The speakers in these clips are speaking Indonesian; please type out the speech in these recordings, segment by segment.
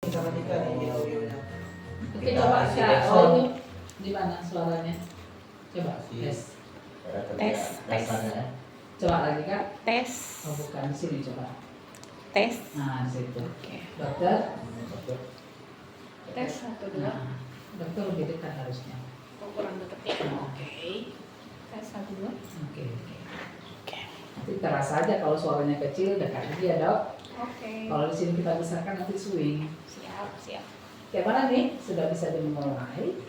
sama Dika nih di audionya. Oke, coba Kak. Oh, ini di mana suaranya? Coba tes. Tes. Coba lagi Kak. Tes. Oh, bukan di sini coba. Tes. Nah, di situ. Oke. Dokter. Tes 1 2. Nah, dokter lebih dekat harusnya. Oh, kurang deket ya. Oke. Tes 1 2. Oke. Nanti terasa aja kalau suaranya kecil dekat aja ya dok. Oke. Kalau di sini kita besarkan nanti swing. Siap, siap. Kayak mana nih? Sudah bisa dimulai.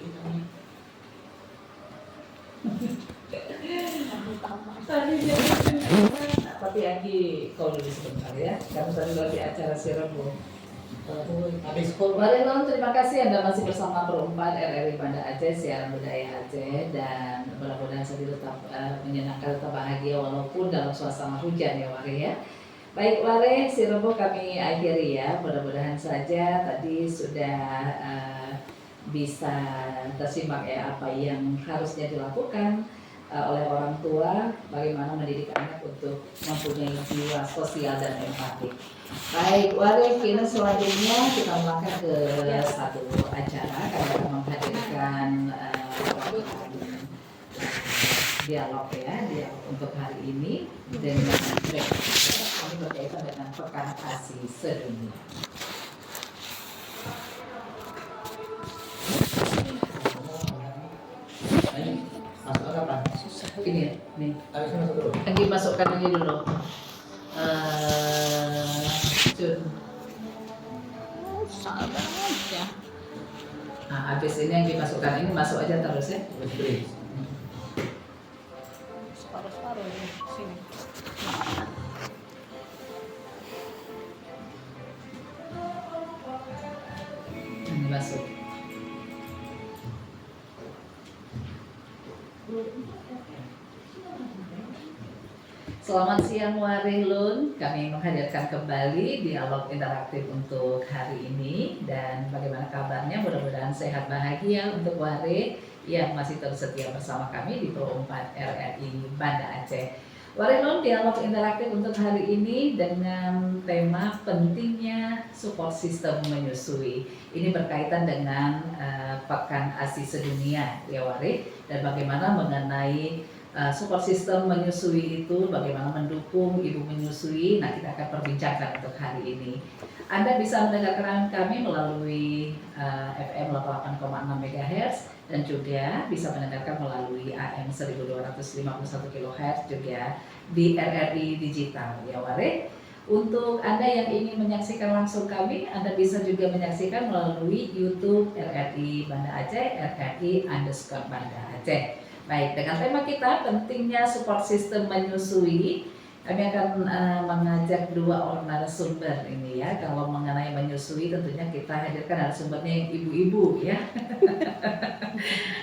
Tadi dia tapi Anggi call dulu sebentar ya. Karena tadi lagi acara si Rebo. Habis call. Baiklah, terima kasih Anda masih bersama Perumpat RRI Banda Aceh, siaran budaya Aceh, dan mudah-mudahan saya tetap menyenangkan, tetap bahagia walaupun dalam suasana hujan ya Wari ya. Baik Wari, si Rebo kami akhiri ya. Mudah-mudahan saja tadi sudah bisa tersimak ya apa yang harusnya dilakukan oleh orang tua, bagaimana mendidik anak untuk mempunyai jiwa sosial dan empatik. Baik, Wari, kini selanjutnya kita melangkah ke satu acara. Kami akan menghadirkan dialog ya, dialog untuk hari ini dengan kami berkaitan dengan Pekan ASI Sedunia. Masuk kapan? Ini nih. Habisnya masuk dulu. Anggi masukkan ini dulu. Cun. Salah banget ya. Nah, habis ini yang dimasukkan ini masuk aja terus ya. Terus beri. Separuh-separuh ya. Sini. Ini masuk. Selamat siang Warilun, kami menghadirkan kembali dialog interaktif untuk hari ini. Dan bagaimana kabarnya? Mudah-mudahan sehat bahagia untuk Wari yang masih terus setia bersama kami di Pro 4 RRI Banda Aceh. Warilun, dialog interaktif untuk hari ini dengan tema pentingnya support system menyusui. Ini berkaitan dengan Pekan ASI Sedunia ya Wari, dan bagaimana mengenai support system menyusui itu, bagaimana mendukung ibu menyusui. Nah, kita akan perbincangkan untuk hari ini. Anda bisa mendengarkan kami melalui FM 88,6 MHz dan juga bisa mendengarkan melalui AM 1251 kHz juga di RRI Digital ya Wari. Untuk Anda yang ingin menyaksikan langsung kami, Anda bisa juga menyaksikan melalui YouTube RRI Banda Aceh, RRI_Banda Aceh. Baik, dengan tema kita pentingnya support system menyusui, kami akan mengajak dua orang narasumber ini ya. Kalau mengenai menyusui tentunya kita hadirkan narasumbernya yang ibu-ibu ya.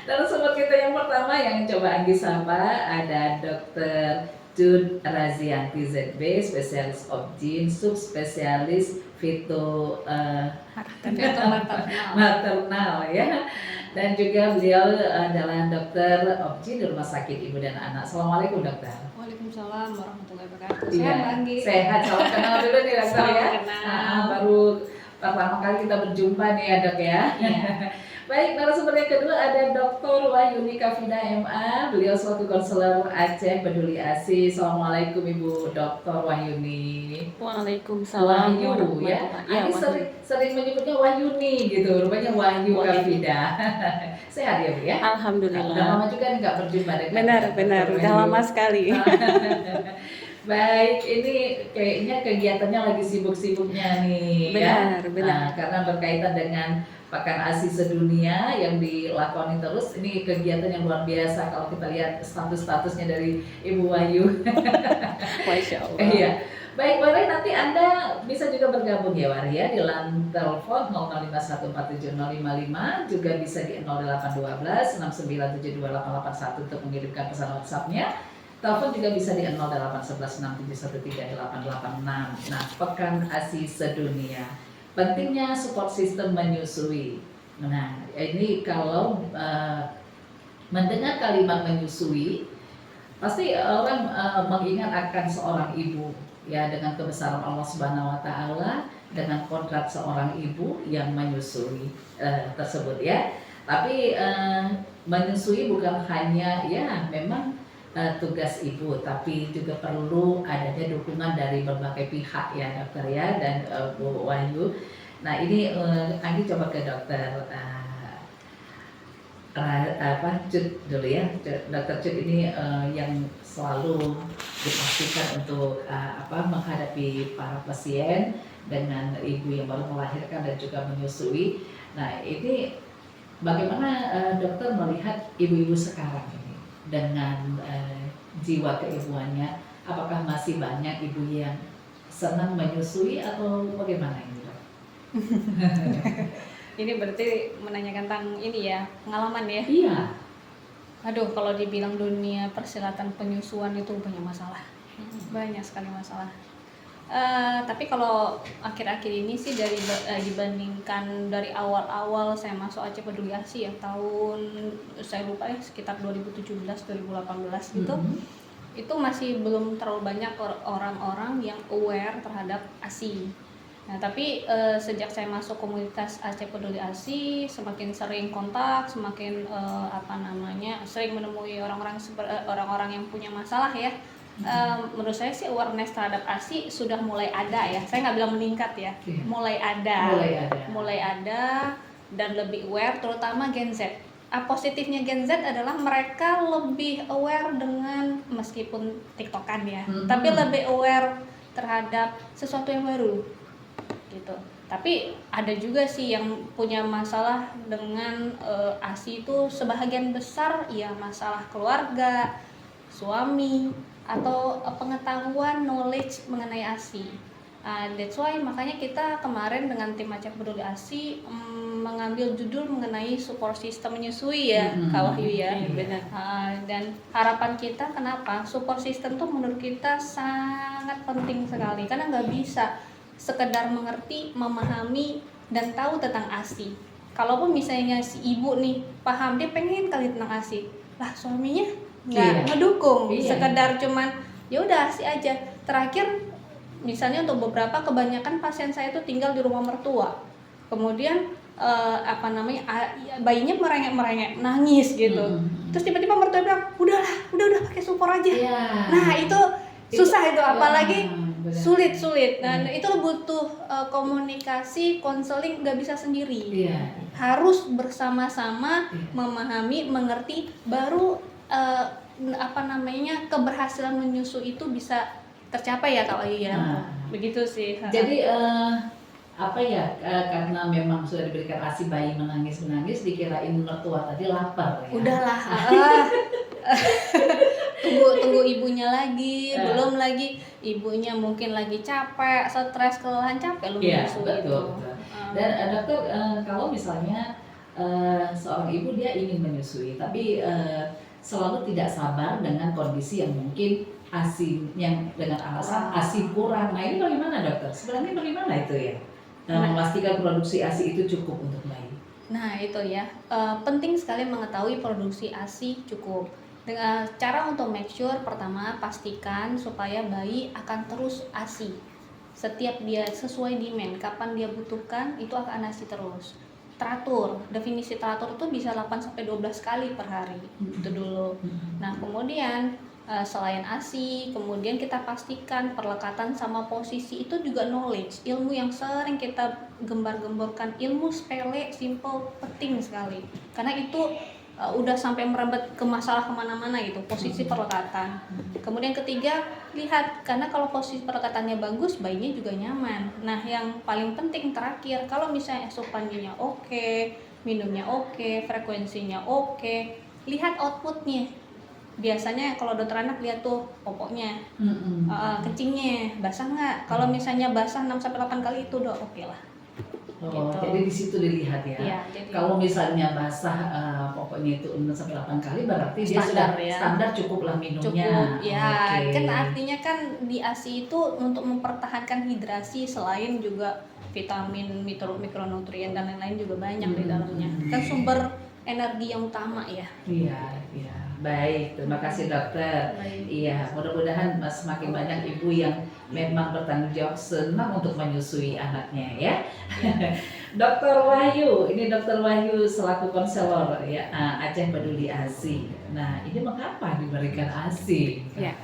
Narasumber kita yang pertama yang coba Anggi sapa ada Dr. Jun Razianti ZB, spesialis obgyn, subspesialis fito maternal ya. Dan juga beliau adalah dokter obgyn di Rumah Sakit Ibu dan Anak. Assalamualaikum dokter. Waalaikumsalam warahmatullahi wabarakatuh. Iya, Sehat Mbak Anggi? sehat. Salam kenal dulu nih dokter ya. Salam kenal. Baru pertama kali kita berjumpa nih ya dok ya. Iya. Baik, narasumber yang kedua ada Dr. Wahyuni Kafida MA. Beliau selaku konselor Aceh Peduli ASI. Assalamualaikum Ibu Dr. Wahyuni. Waalaikumsalam Wahyu ya. Ini sering menyebutnya Wahyuni gitu. Rupanya Wahyu Kafida. Sehat ya Bu ya? Alhamdulillah. Udah lama juga nih nggak berjumpa dengan Benar. Dr. Udah Wahyu. lama sekali. Baik, ini kayaknya kegiatannya lagi sibuk-sibuknya nih Benar. ya. Nah, karena berkaitan dengan Pekan ASI Sedunia yang dilakoni terus, ini kegiatan yang luar biasa kalau kita lihat status-statusnya dari Ibu Wahyu. Masya Allah. Iya. Baik, Wari, nanti Anda bisa juga bergabung ya Wari ya di line telepon 005147055, juga bisa di 0812 6972881 untuk mengirimkan pesan WhatsApp-nya. Telepon juga bisa di 081167138886. Nah, Pekan ASI Sedunia. Pentingnya support system menyusui. Nah, ini kalau mendengar kalimat menyusui, pasti orang mengingat akan seorang ibu ya, dengan kebesaran Allah Subhanahu wa taala dengan kodrat seorang ibu yang menyusui tersebut ya. Tapi menyusui bukan hanya ya memang tugas ibu, tapi juga perlu adanya dukungan dari berbagai pihak ya dokter ya dan Bu Wahyu. Nah ini Anggi coba ke dokter Cut dulu ya, dokter Cut ini yang selalu dipastikan untuk menghadapi para pasien dengan ibu yang baru melahirkan dan juga menyusui. Nah ini bagaimana dokter melihat ibu-ibu sekarang ini dengan jiwa keibuannya? Apakah masih banyak ibu yang senang menyusui atau bagaimana ini dok? Ini berarti menanyakan tentang ini ya, pengalaman ya? Iya. Aduh, kalau dibilang dunia persilatan penyusuan itu banyak masalah. Banyak sekali masalah. Tapi kalau akhir-akhir ini sih dibandingkan dari awal-awal saya masuk Aceh Peduli ASI ya, tahun saya lupa ya sekitar 2017-2018 gitu. Itu masih belum terlalu banyak orang-orang yang aware terhadap ASI. Nah, tapi sejak saya masuk komunitas Aceh Peduli ASI, semakin sering kontak, semakin sering menemui orang-orang yang punya masalah ya. Menurut saya sih awareness terhadap ASI sudah mulai ada ya. Saya nggak bilang meningkat ya, mulai ada dan lebih aware, terutama Gen Z. Positifnya Gen Z adalah mereka lebih aware dengan meskipun TikTokan ya, tapi lebih aware terhadap sesuatu yang baru gitu. Tapi ada juga sih yang punya masalah dengan ASI itu sebahagian besar ya masalah keluarga, suami atau pengetahuan knowledge mengenai ASI. That's why makanya kita kemarin dengan tim Aceh Peduli ASI mengambil judul mengenai support system menyusui ya, Kak Wahyu ya. Benar. Dan harapan kita kenapa support system tuh menurut kita sangat penting sekali karena nggak bisa sekedar mengerti, memahami dan tahu tentang ASI. Kalaupun misalnya si ibu nih paham, dia pengen kali tentang ASI, lah suaminya nggak ngedukung, sekedar cuman ya udah ASI aja. Terakhir misalnya untuk kebanyakan pasien saya itu tinggal di rumah mertua, kemudian bayinya merengek nangis gitu, terus tiba-tiba mertua bilang udah pakai support aja. Nah itu susah itu apalagi sulit. Nah itu butuh komunikasi, konseling, nggak bisa sendiri, harus bersama-sama memahami, mengerti, baru keberhasilan menyusui itu bisa tercapai ya Kak Wahyu ya. Begitu sih. Jadi karena memang sudah diberikan ASI, bayi menangis dikirain mertua tadi lapar ya. Udahlah. tunggu ibunya lagi, belum lagi ibunya mungkin lagi capek, stres, kelelahan, capek lu menyusui itu. Dan dokter, kalau misalnya seorang ibu dia ingin menyusui tapi selalu tidak sabar dengan kondisi yang mungkin ASI yang dengan alasan ASI kurang. Nah ini bagaimana dokter? Sebenarnya bagaimana itu ya? Memastikan produksi ASI itu cukup untuk bayi. Nah itu ya, penting sekali mengetahui produksi ASI cukup. Dengan cara untuk make sure, pertama pastikan supaya bayi akan terus ASI. Setiap dia sesuai demand, kapan dia butuhkan itu akan ASI terus. Teratur, definisi teratur itu bisa 8-12 kali per hari, itu dulu. Nah kemudian selain ASI, kemudian kita pastikan perlekatan sama posisi itu juga knowledge, ilmu yang sering kita gembar-gemborkan, ilmu sepele, simple, penting sekali. Karena itu udah sampai merembet ke masalah kemana-mana gitu, posisi perlekatan. Kemudian ketiga, lihat, karena kalau posisi perlekatannya bagus, bayinya juga nyaman. Nah yang paling penting terakhir, kalau misalnya asupannya oke, minumnya oke, frekuensinya oke, lihat outputnya. Biasanya kalau dokter anak lihat tuh popoknya, kencingnya basah nggak. Kalau misalnya basah 6-8 kali itu udah oke lah. Gitu. Jadi di situ dilihat ya. Kalau misalnya basah pokoknya itu 6-8 kali berarti standar, dia sudah standar cukup lah minumnya. Cukup ya. Kan artinya kan di ASI itu untuk mempertahankan hidrasi, selain juga vitamin, mikronutrien dan lain-lain juga banyak di dalamnya. Kan sumber energi yang utama ya. Iya. Baik, terima kasih dokter. Iya, mudah-mudahan semakin banyak ibu yang memang bertanggung jawab, senang untuk menyusui anaknya ya. Dokter Wahyu, ini Dokter Wahyu selaku konselor ya Aceh Peduli ASI. Nah, ini mengapa diberikan ASI? Ya.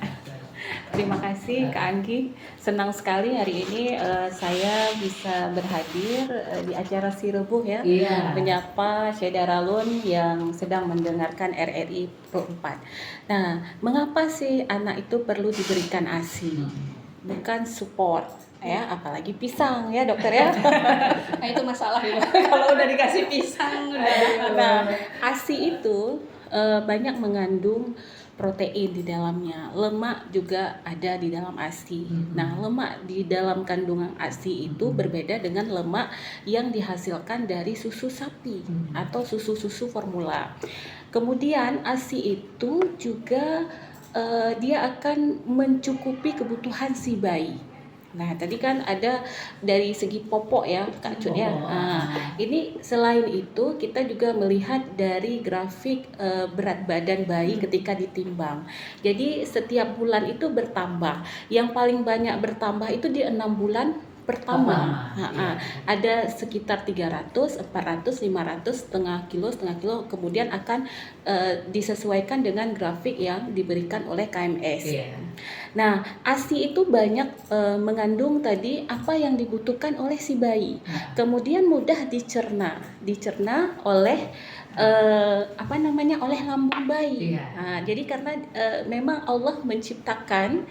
Terima kasih Kak Anggi. Senang sekali hari ini saya bisa berhadir di acara Sirebuh ya. Iya. Menyapa Syedaralun yang sedang mendengarkan RRI Pro 4. Nah, mengapa sih anak itu perlu diberikan ASI? Bukan support ya, apalagi pisang ya dokter ya. Nah itu masalah ya. Kalau udah dikasih pisang udah. Nah, ASI itu banyak mengandung protein di dalamnya, lemak juga ada di dalam ASI. Nah, lemak di dalam kandungan ASI itu berbeda dengan lemak yang dihasilkan dari susu sapi atau susu-susu formula. Kemudian ASI itu juga dia akan mencukupi kebutuhan si bayi. Nah, tadi kan ada dari segi popok ya, Kak Cut ya. Nah, ini selain itu kita juga melihat dari grafik berat badan bayi ketika ditimbang. Jadi setiap bulan itu bertambah. Yang paling banyak bertambah itu di 6 bulan pertama. Ada sekitar 300, 400, 500, setengah kilo, kemudian akan disesuaikan dengan grafik yang diberikan oleh KMS. Nah, ASI itu banyak mengandung tadi apa yang dibutuhkan oleh si bayi. Kemudian mudah dicerna oleh oleh lambung bayi. Nah, jadi karena memang Allah menciptakan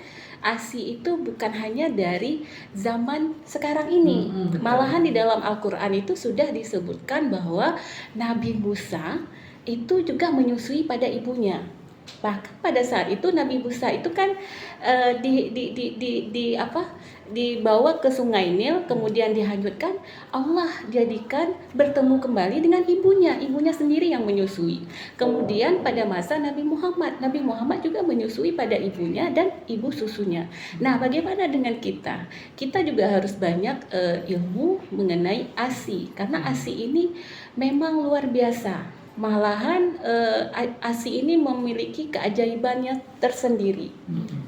ASI itu bukan hanya dari zaman sekarang ini. Malahan di dalam Al-Quran itu sudah disebutkan bahwa Nabi Musa itu juga menyusui pada ibunya. Bahkan pada saat itu Nabi Musa itu kan dibawa ke Sungai Nil, kemudian dihanyutkan. Allah jadikan bertemu kembali dengan ibunya sendiri yang menyusui. Kemudian pada masa Nabi Muhammad juga menyusui pada ibunya dan ibu susunya. Nah, bagaimana dengan kita? Kita juga harus banyak ilmu mengenai ASI, karena ASI ini memang luar biasa. Malahan ASI ini memiliki keajaibannya tersendiri.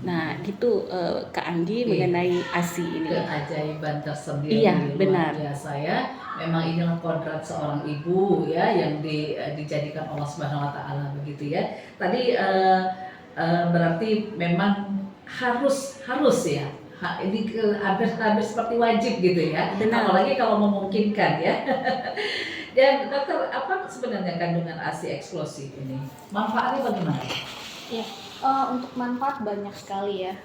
Nah, gitu Kak Anggi mengenai ASI ini. Keajaiban tersendiri. Iya, benar. Luar biasa ya. Memang inilah kodrat seorang ibu ya yang dijadikan Allah Subhanahu wa taala begitu ya. Tadi berarti memang harus ya. Ini hampir seperti wajib gitu ya. Benar. Apalagi kalau memungkinkan ya. Dan dokter, apa sebenarnya kandungan ASI eksplosif ini? Manfaatnya bagaimana? Ya, untuk manfaat banyak sekali ya.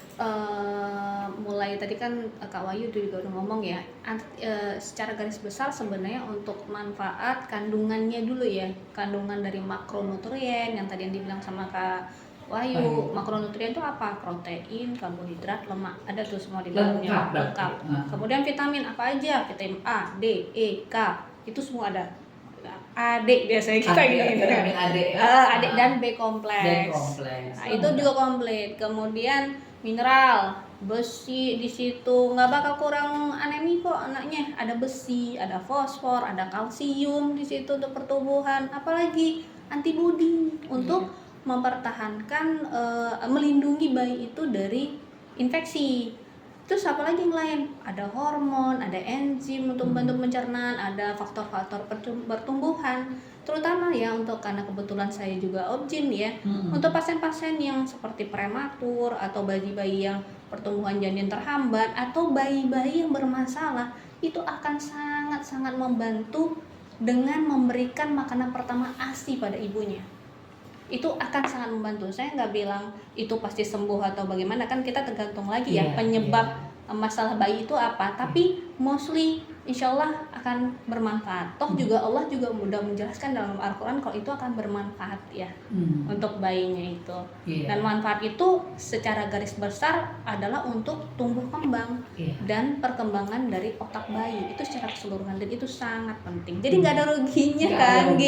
Mulai tadi kan Kak Wahyu juga udah ngomong ya. Secara garis besar sebenarnya untuk manfaat kandungannya dulu ya. Kandungan dari makronutrien yang tadi yang dibilang sama Kak Wahyu. Makronutrien itu apa? Protein, karbohidrat, lemak. Ada tuh semua di dalamnya. Lengkap. Kemudian vitamin apa aja? Vitamin A, D, E, K. Itu semua ada. Adik biasanya kita gitu. Adik Dan B kompleks. Nah, itu juga komplit. Kemudian mineral, besi di situ nggak bakal kurang anemi kok anaknya. Ada besi, ada fosfor, ada kalsium di situ untuk pertumbuhan. Apalagi antibodi untuk mempertahankan, melindungi bayi itu dari infeksi. Terus apalagi yang lain, ada hormon, ada enzim untuk membantu pencernaan, ada faktor-faktor pertumbuhan, terutama ya untuk karena kebetulan saya juga obgyn ya, untuk pasien-pasien yang seperti prematur atau bayi-bayi yang pertumbuhan janin terhambat atau bayi-bayi yang bermasalah, itu akan sangat-sangat membantu dengan memberikan makanan pertama ASI pada ibunya. Itu akan sangat membantu. Saya nggak bilang itu pasti sembuh atau bagaimana, kan kita tergantung lagi ya penyebab masalah bayi itu apa, tapi mostly insya Allah akan bermanfaat. Toh juga Allah juga sudah menjelaskan dalam Al-Quran kalau itu akan bermanfaat ya untuk bayinya itu. Dan manfaat itu secara garis besar adalah untuk tumbuh kembang dan perkembangan dari otak bayi itu secara keseluruhan, dan itu sangat penting. Jadi nggak ada ruginya kan,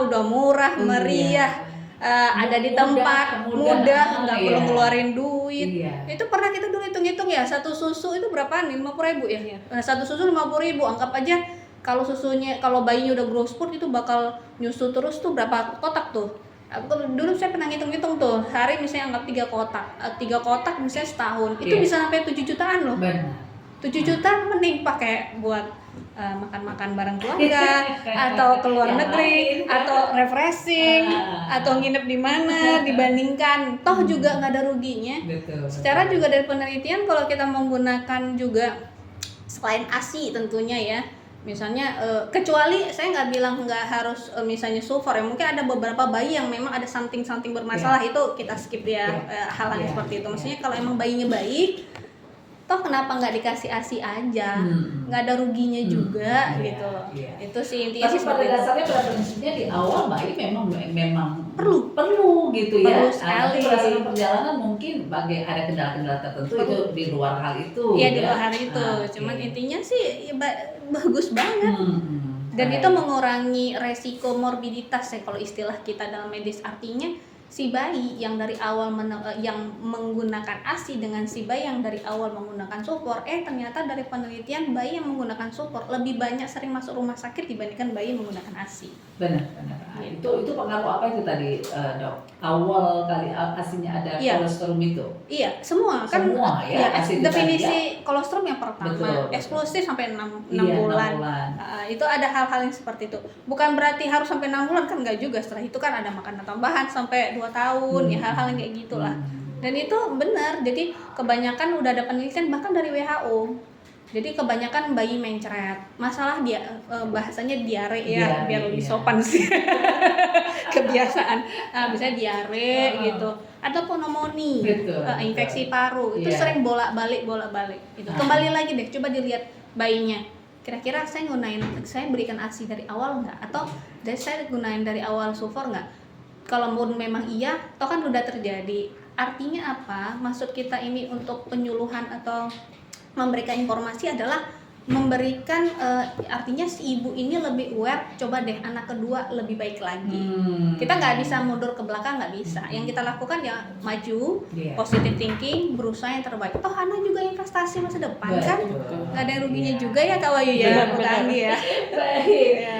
udah murah, meriah. Ada di tempat mudah, nggak perlu ngeluarin duit. Itu pernah kita dulu hitung-hitung ya, satu susu itu berapaan? 50.000 ya. Satu susu 50.000, anggap aja kalau bayinya udah growth spurt itu bakal nyusu terus tuh berapa kotak tuh? Dulu saya pernah ngitung-ngitung tuh, sehari misalnya anggap 3 kotak misalnya setahun, itu Iya. bisa sampai 7 jutaan loh. Benar. 7 juta mending pakai buat makan-makan bareng keluarga atau keluar Yang negeri lain, kan? atau refreshing Ah. atau nginep di mana dibandingkan toh juga nggak ada ruginya. Betul. Secara juga dari penelitian kalau kita menggunakan juga selain ASI tentunya ya, misalnya kecuali saya nggak bilang nggak harus misalnya sulfur ya, mungkin ada beberapa bayi yang memang ada something bermasalah, itu kita skip ya, hal-hal yang Yeah. seperti itu. Maksudnya kalau emang bayinya baik, toh kenapa nggak dikasih ASI aja, nggak ada ruginya juga Iya, gitu. iya. Itu sih intinya Tapi sih pada seperti itu. dasarnya pada prinsipnya di awal bayi memang Perlu gitu ya. Perlu Nanti sekali. berdasarkan perjalanan mungkin ada kendala-kendala tertentu itu di luar hal itu. Iya di ya. luar hari itu, Oke. cuman intinya sih ya, bagus banget. Dan Baik. itu mengurangi resiko morbiditas ya kalau istilah kita dalam medis, artinya si bayi yang dari awal yang menggunakan ASI dengan si bayi yang dari awal menggunakan sulfur, ternyata dari penelitian bayi yang menggunakan sulfur lebih banyak sering masuk rumah sakit dibandingkan bayi yang menggunakan ASI. Benar. Itu pengaruh apa itu tadi, Dok? Awal kali ASINya ada Iya. kolostrum itu. Iya, semua kan. Semua ya, ASI itu definisi kolostrum yang pertama, Betul. eksklusif sampai 6 Iya, bulan. 6 bulan. Itu ada hal-hal yang seperti itu. Bukan berarti harus sampai 6 bulan, kan enggak juga. Setelah itu kan ada makanan tambahan sampai 2 tahun, ya hal-hal yang kayak gitulah. Dan itu benar. Jadi kebanyakan udah ada penelitian bahkan dari WHO. Jadi kebanyakan bayi mencret. Masalah dia bahasanya diare ya, Diare, biar lebih iya. sopan sih. Kebiasaan. Misalnya diare gitu. Atau pneumonia, Betul, infeksi betul. paru. Itu Iya. sering bolak-balik gitu. Kembali lagi deh, coba dilihat bayinya. Kira-kira saya berikan ASI dari awal nggak? Atau saya gunain dari awal sulfur nggak? Kalau memang iya, toh kan udah terjadi. Artinya apa? Maksud kita ini untuk penyuluhan atau memberikan informasi adalah memberikan artinya si ibu ini lebih aware, coba deh anak kedua lebih baik lagi. Kita nggak bisa mundur ke belakang, nggak bisa. Yang kita lakukan ya maju, Iya. positive thinking, berusaha yang terbaik. Toh anak juga investasi masa depan Betul. kan, nggak ada yang ruginya Iya. juga ya Kak Wayu ya, Benar, Bu benar. Anggi ya. Baik. Ya.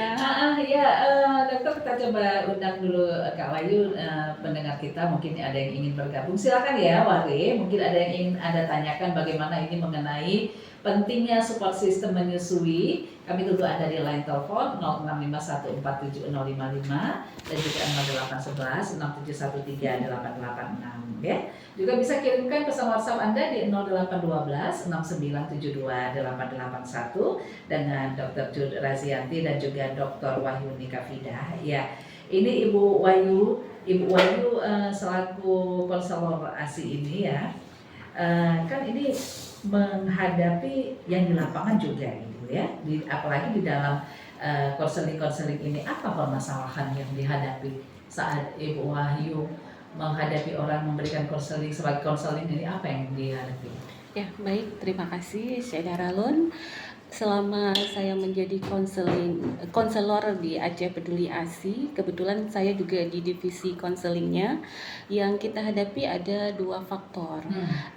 Dokter kita coba undang dulu Kak Wayu, pendengar kita mungkin ada yang ingin bergabung. Silakan ya Wari, mungkin ada yang ingin Anda tanyakan bagaimana ini mengenai pentingnya support system menyusui. Kami tunggu Anda di line telepon 0651470055 dan juga 081167138886 ya. Juga bisa kirimkan pesan WhatsApp Anda di 0812 69728881 dengan Dr. Jud Razianti dan juga Dr. Wahyuni Kafidah. Ya, ini Ibu Wayu selaku konselor ASI ini ya, kan ini menghadapi yang di lapangan juga gitu ya, apalagi di dalam konseling ini, apa permasalahan yang dihadapi saat Ibu Wahyu menghadapi orang memberikan konseling sebagai konseling ini, apa yang dihadapi? Ya, baik, terima kasih Saudara Lun. Selama saya menjadi konselor di Aceh Peduli ASI, kebetulan saya juga di divisi konselingnya. Yang kita hadapi ada 2 faktor.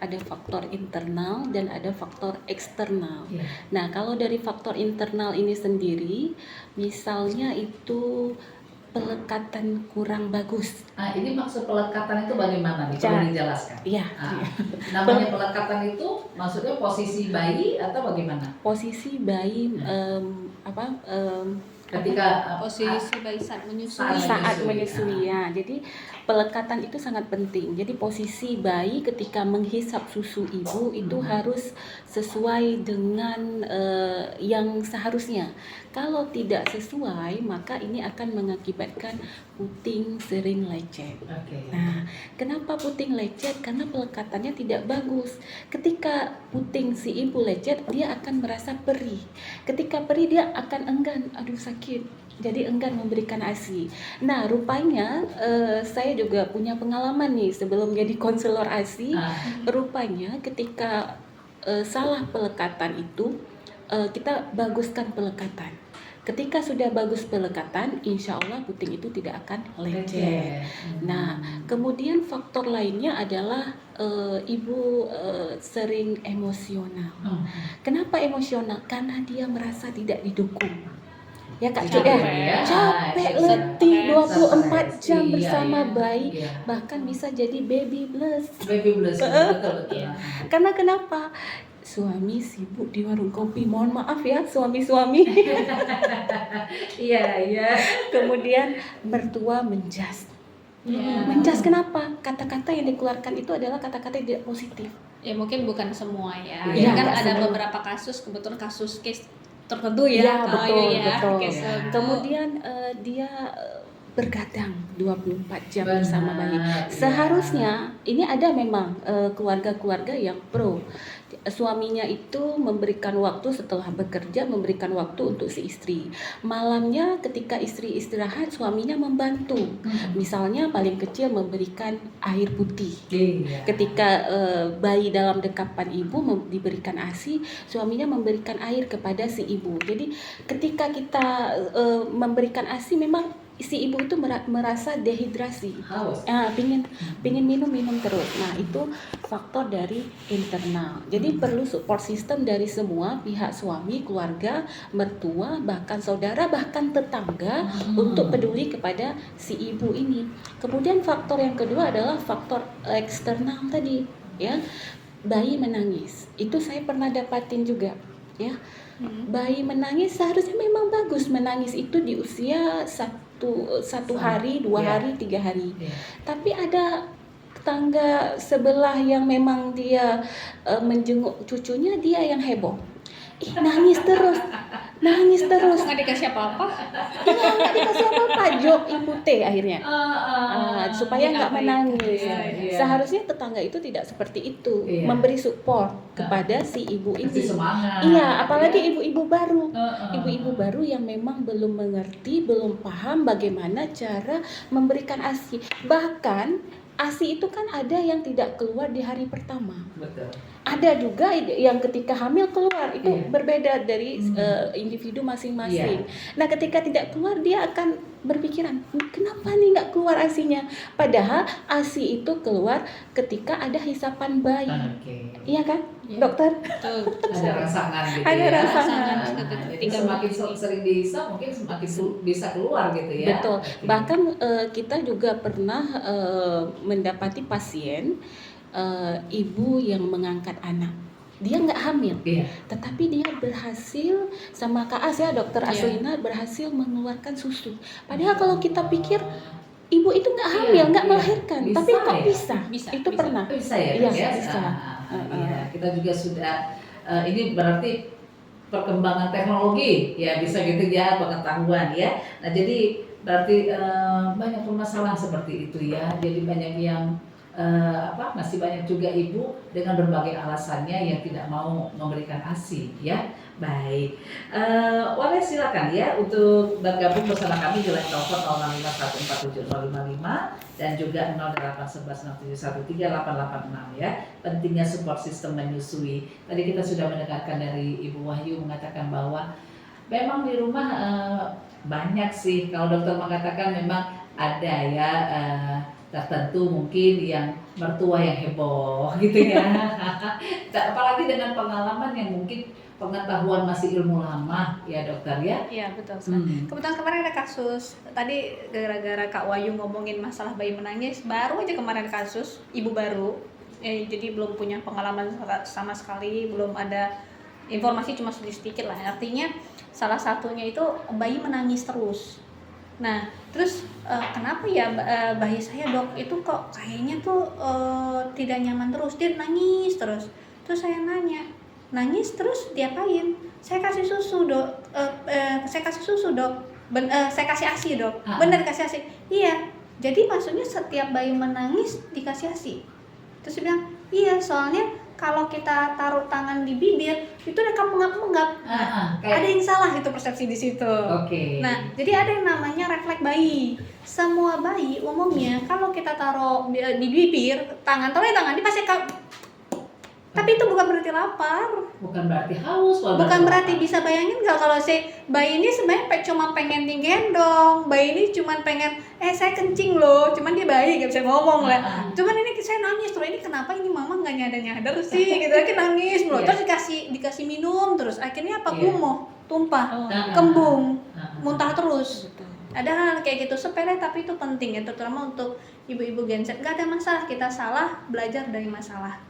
Ada faktor internal dan ada faktor eksternal. Yeah. Nah, kalau dari faktor internal ini sendiri, misalnya itu pelekatan kurang bagus. Ini maksud pelekatan itu bagaimana nih? Perlu dijelaskan. Iya. Namanya pelekatan itu maksudnya posisi bayi atau bagaimana? Posisi bayi Ketika Posisi bayi saat menyusui. saat menyusui. menyusui ya. Jadi pelekatan itu sangat penting. Jadi posisi bayi ketika menghisap susu ibu itu harus sesuai dengan yang seharusnya. Kalau tidak sesuai, maka ini akan mengakibatkan puting sering lecet. Oke. Nah, kenapa puting lecet? Karena pelekatannya tidak bagus. Ketika puting si ibu lecet, dia akan merasa perih. Ketika perih, dia akan enggan, aduh sakit. Jadi enggan memberikan ASI. Nah, rupanya saya juga punya pengalaman nih sebelum jadi konselor ASI. Rupanya ketika salah pelekatan itu, kita baguskan pelekatan. Ketika sudah bagus pelekatan, insya Allah puting itu tidak akan lecet. Nah, kemudian faktor lainnya adalah ibu sering emosional. Kenapa emosional? Karena dia merasa tidak didukung. Ya Kak Capek Cuda, ya. capek, Iya, letih, stres. 24 jam Iya, bersama iya. bayi, Iya. bahkan bisa jadi baby blues. Baby blues, betul. Iya. Karena kenapa? Suami sibuk di warung kopi, mohon maaf ya suami-suami. Iya, iya. Kemudian mertua menjas. Iya. Menjas kenapa? Kata-kata yang dikeluarkan itu adalah kata-kata yang tidak positif. Ya mungkin bukan semua ya. Iya, Ini kan nggak ada semua. beberapa kasus, kebetulan kasus case tertentu ya. Iya, Kalau betul, ya, betul. case Iya. tertentu. Kemudian dia bergadang 24 jam Benar, bersama bayi. iya. Seharusnya ini ada memang keluarga-keluarga yang pro. Suaminya itu memberikan waktu setelah bekerja, memberikan waktu untuk si istri. Malamnya ketika istri istirahat, suaminya membantu. Misalnya paling kecil memberikan air putih. Iya. Ketika bayi dalam dekapan ibu diberikan ASI, suaminya memberikan air kepada si ibu. Jadi ketika kita memberikan ASI, memang si ibu itu merasa dehidrasi. Haus. Pingin minum terus. Nah, itu faktor dari internal. Jadi perlu support system dari semua pihak, suami, keluarga, mertua, bahkan saudara, bahkan tetangga untuk peduli kepada si ibu ini. Kemudian faktor yang kedua adalah faktor eksternal tadi, ya. Bayi menangis. Itu saya pernah dapatin juga, ya. Bayi menangis seharusnya memang bagus menangis itu di usia satu hari, 2 Iya. hari, 3 hari. Iya. Tapi ada tetangga sebelah yang memang dia menjenguk cucunya, dia yang heboh. Nangis terus. Nggak dikasih apa-apa. Iya, nggak dikasih apa-apa, jok ibu teh akhirnya. Supaya nggak Diabaikan. menangis. Iya, iya. Seharusnya tetangga itu tidak seperti itu, Iya. memberi support kepada si ibu ini. Kasih semangat. Iya, apalagi ya. ibu-ibu baru. Heeh. Ibu-ibu baru yang memang belum mengerti, belum paham bagaimana cara memberikan ASI. Bahkan ASI itu kan ada yang tidak keluar di hari pertama. Betul. Ada juga yang ketika hamil keluar, itu Iya. berbeda dari individu masing-masing. Nah, ketika tidak keluar dia akan berpikiran, kenapa nih nggak keluar ASI-nya? Padahal ASI itu keluar ketika ada hisapan bayi. Oke. Iya kan, Iya. dokter? Betul. Ada rangsangan gitu Ada ya. rangsangan. Jadi semakin sering dihisap mungkin semakin bisa keluar gitu ya. Betul. Oke. Bahkan kita juga pernah mendapati pasien ibu yang mengangkat anak. Dia nggak hamil, Iya. tetapi dia berhasil sama Kak As ya, Dokter Iya. Aslina berhasil mengeluarkan susu. Padahal kalau kita pikir ibu itu nggak hamil, Iya, nggak iya. melahirkan, Bisa tapi kok ya? Bisa, Itu bisa. pernah. Bisa ya, Iya, Dok, ya? bisa. Iya, kita juga sudah ini berarti perkembangan teknologi ya bisa gitu ya, pengetahuan ya. Nah, jadi berarti banyak permasalahan seperti itu ya. Jadi banyak yang masih banyak juga ibu dengan berbagai alasannya yang tidak mau memberikan ASI ya. Baik, boleh silakan ya untuk bergabung bersama kami di line telepon 065147055 dan juga 08116713886 ya. Pentingnya support system menyusui. Tadi kita sudah mendengarkan dari Ibu Wahyu mengatakan bahwa memang di rumah banyak sih. Kalau dokter mengatakan memang ada ya tertentu mungkin yang mertua yang heboh gitu ya. Apalagi dengan pengalaman yang mungkin pengetahuan masih ilmu lama ya dokter ya. Iya, betul sekali. Kebetulan kemarin ada kasus, tadi gara-gara Kak Wahyu ngomongin masalah bayi menangis, baru aja kemarin kasus ibu baru, jadi belum punya pengalaman sama sekali, belum ada informasi, cuma sedikit lah. Artinya salah satunya itu bayi menangis terus. Nah, terus kenapa ya bayi saya dok itu kok kayaknya tuh tidak nyaman terus, dia nangis terus. Terus saya nanya, nangis terus diapain? Saya kasih susu dok, saya kasih susu dok, saya kasih ASI dok. Benar dikasih ASI? Iya. Jadi maksudnya setiap bayi menangis dikasih ASI. Terus dia bilang, iya soalnya kalau kita taruh tangan di bibir itu akan menggap-menggap. Ada yang salah itu persepsi di situ. Oke. Nah, jadi ada yang namanya refleks bayi. Semua bayi umumnya kalau kita taruh di bibir, tangan dia pasti tapi itu bukan berarti lapar. Bukan berarti haus. Bukan berarti bisa bayangin nggak kalau si bayi ini sebenarnya cuma pengen digendong, bayi ini cuma pengen saya kencing loh, cuman dia bayi nggak bisa ngomong lah. Cuman ini saya nangis terus, ini kenapa ini mama nggak nyadar sih gitu, akhirnya nangis loh. Terus dikasih minum terus, akhirnya apa, gumoh, tumpah, kembung. muntah terus. Betul. Ada hal kayak gitu sepele tapi itu penting ya, terutama untuk ibu-ibu Gen Z. Gak ada masalah kita salah, belajar dari masalah.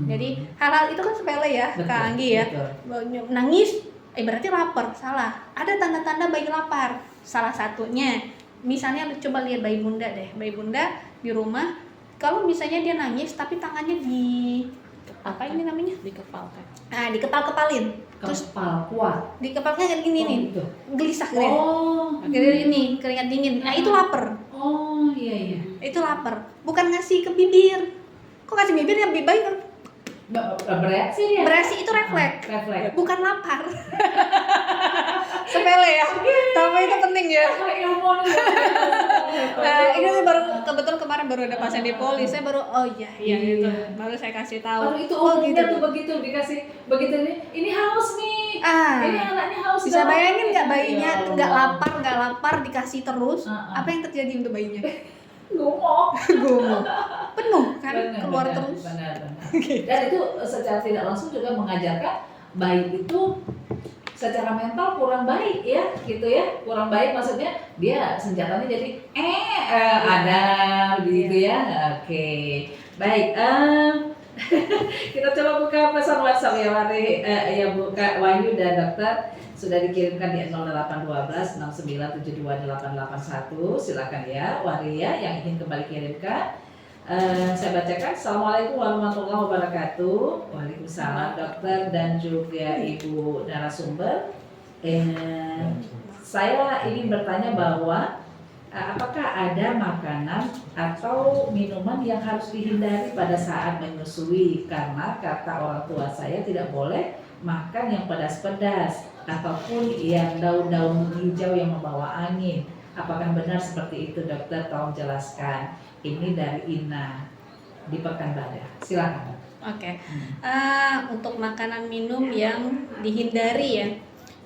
Jadi hal-hal itu kan sepele ya, Betul, Kak Anggi ya. betul. Nangis, berarti lapar, salah. Ada tanda-tanda bayi lapar. Salah satunya, misalnya coba lihat bayi bunda deh, bayi bunda di rumah. Kalau misalnya dia nangis tapi tangannya di apa ini namanya? Dikepalkan. Nah, dikepal-kepalin. Terus Kepal kuat. di kepalnya kayak gini nih, gitu. gelisah keringat. Oh, Ini keringat dingin. Nah, itu lapar. oh iya. Itu lapar. Bukan ngasih ke bibir. Kok kasih bibir ya bayi kan? Bereaksi dia. Bereaksi itu refleks. Refleks. Bukan lapar. Sepele ya. Tapi itu penting ya. Ini baru kebetulan kemarin baru ada pasien di poli. Saya baru iya gitu. Baru saya kasih tahu. Baru itu umumnya tuh begitu dikasih begitu nih. Ini haus nih. Ini anaknya haus. Bisa banget. bayangin nggak bayinya Ya nggak Allah. lapar dikasih terus, apa yang terjadi untuk bayinya? Gumok. Gumuk, penuh kan, keluar Benar, terus. benar. Dan itu secara tidak langsung juga mengajarkan bayi itu secara mental kurang baik ya, gitu ya. Kurang baik maksudnya dia senjatanya jadi ada begitu ya. Oke. Baik. Kita coba buka pesan WhatsApp ya Wari, ya buka Wahyu dan Dokter sudah dikirimkan di 0812 6972 881. Silakan ya Wari ya yang ingin kembali kirimkan. Saya bacakan. Assalamualaikum warahmatullahi wabarakatuh. Waalaikumsalam Dokter dan juga Ibu narasumber. Saya ingin bertanya bahwa apakah ada makanan atau minuman yang harus dihindari pada saat menyusui, karena kata orang tua saya tidak boleh makan yang pedas-pedas ataupun yang daun-daun hijau yang membawa angin. Apakah benar seperti itu Dokter? Tolong jelaskan. Ini dari Ina di Pekanbaru. Silakan. Oke. Untuk makanan minum yang dihindari ya,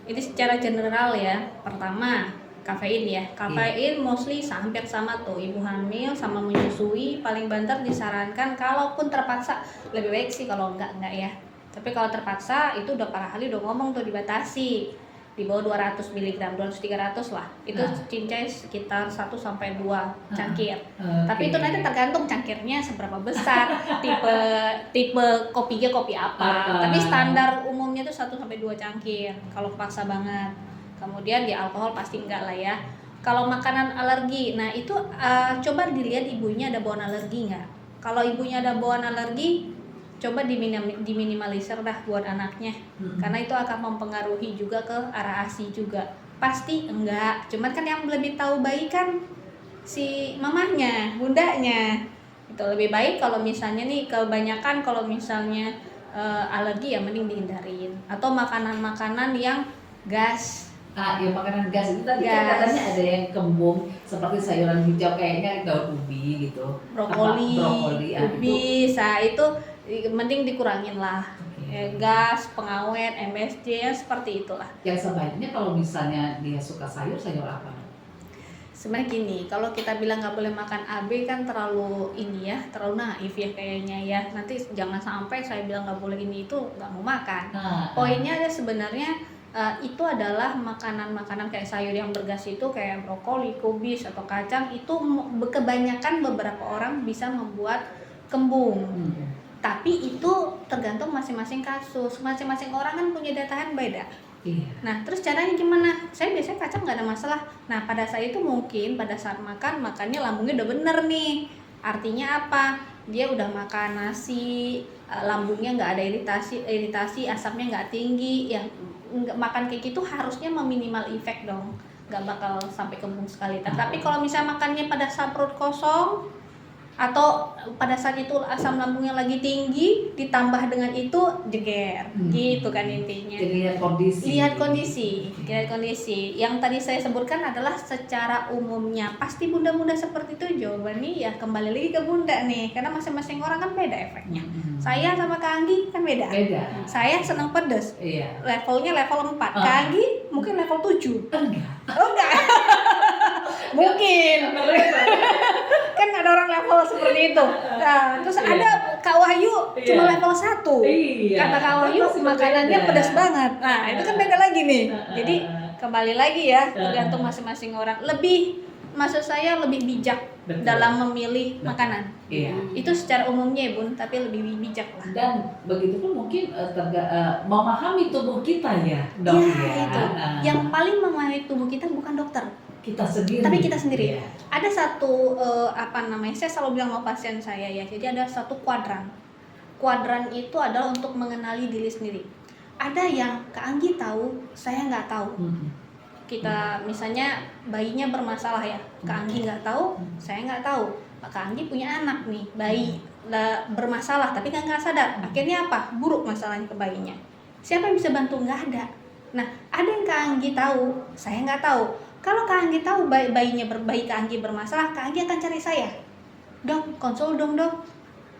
ini secara general ya. Pertama, kafein ya. Kafein mostly hampir sama tuh, ibu hamil sama menyusui paling banter disarankan kalaupun terpaksa, lebih baik sih kalau enggak ya. Tapi kalau terpaksa itu udah para ahli udah ngomong tuh dibatasi di bawah 200 mg, 200-300 lah. Itu cincai sekitar 1 sampai 2 cangkir. Tapi itu nanti tergantung cangkirnya seberapa besar, tipe kopinya kopi apa. Tapi standar umumnya tuh 1 sampai 2 cangkir kalau paksa banget. Kemudian di alkohol pasti enggak lah ya. Kalau makanan alergi, nah itu coba dilihat ibunya ada bawaan alergi enggak. Kalau ibunya ada bawaan alergi, coba diminimalisir dah buat anaknya, karena itu akan mempengaruhi juga ke arah ASI juga. Pasti enggak, cuman kan yang lebih tahu bayi kan si mamahnya, bundanya. Itu lebih baik kalau misalnya nih kebanyakan kalau misalnya alergi ya mending dihindarin. Atau makanan-makanan yang gas. Ya makanan gas itu tadi kan katanya ada yang kembung seperti sayuran hijau kayaknya daun ubi gitu, brokoli, ubi, itu mending dikurangin lah. Gas, pengawet, MSG ya seperti itulah. Yang sebaiknya kalau misalnya dia suka sayur apa? Sebenarnya gini, kalau kita bilang nggak boleh makan AB kan terlalu terlalu naif ya kayaknya ya. Nanti jangan sampai saya bilang nggak boleh ini itu nggak mau makan. Poinnya ada sebenarnya itu adalah makanan-makanan kayak sayur yang bergas itu kayak brokoli, kubis atau kacang itu kebanyakan beberapa orang bisa membuat kembung. Tapi itu tergantung masing-masing kasus, masing-masing orang kan punya daya tahan beda. Nah terus caranya gimana? Saya biasanya kacang nggak ada masalah. Nah pada saat itu mungkin pada saat makannya lambungnya udah bener nih. Artinya apa? Dia udah makan nasi, lambungnya nggak ada iritasi, asapnya nggak tinggi. Ya makan kayak gitu harusnya meminimal efek dong, nggak bakal sampai kembung sekali. Tapi kalau misalnya makannya pada saat perut kosong atau pada saat itu asam lambungnya lagi tinggi ditambah dengan itu jeger, gitu kan intinya. Jadi lihat kondisi. Yang tadi saya sebutkan adalah secara umumnya. Pasti bunda-bunda seperti itu jawabannya ya kembali lagi ke bunda nih, karena masing-masing orang kan beda efeknya. Saya sama Kak Anggi kan beda. Saya senang pedas. Levelnya level 4. Kak Anggi mungkin level 7. Enggak. Mungkin. Kan ada orang level seperti itu. Nah, terus ada Kak Wahyu cuma level 1. Kata Kak Wahyu makanannya pedas banget. Nah, itu kan beda lagi nih. Jadi kembali lagi ya, tergantung masing-masing orang. Maksud saya lebih bijak Betul. dalam memilih Betul. makanan. Iya. Itu secara umumnya ya Bun, tapi lebih bijak lah. Dan begitu pun mungkin memahami tubuh kita ya, dok Ya, ya. itu. Yang paling memahami tubuh kita bukan dokter, Kita sendiri. tapi kita sendiri. Iya. Ada satu saya selalu bilang sama pasien saya ya, jadi ada satu kuadran. Kuadran itu adalah untuk mengenali diri sendiri. Ada yang Kak Anggi tahu, saya nggak tahu. Kita misalnya bayinya bermasalah ya, Kak Anggi nggak tahu, saya nggak tahu. Kak Anggi punya anak nih, bayi bermasalah tapi nggak sadar. Akhirnya apa? Buruk masalahnya ke bayinya. Siapa yang bisa bantu? Nggak ada. Nah, ada yang Kak Anggi tahu, saya nggak tahu. Kalau Kak Anggi tahu bayi Kak Anggi bermasalah, Kak Anggi akan cari saya. Dok, konsul dong dok,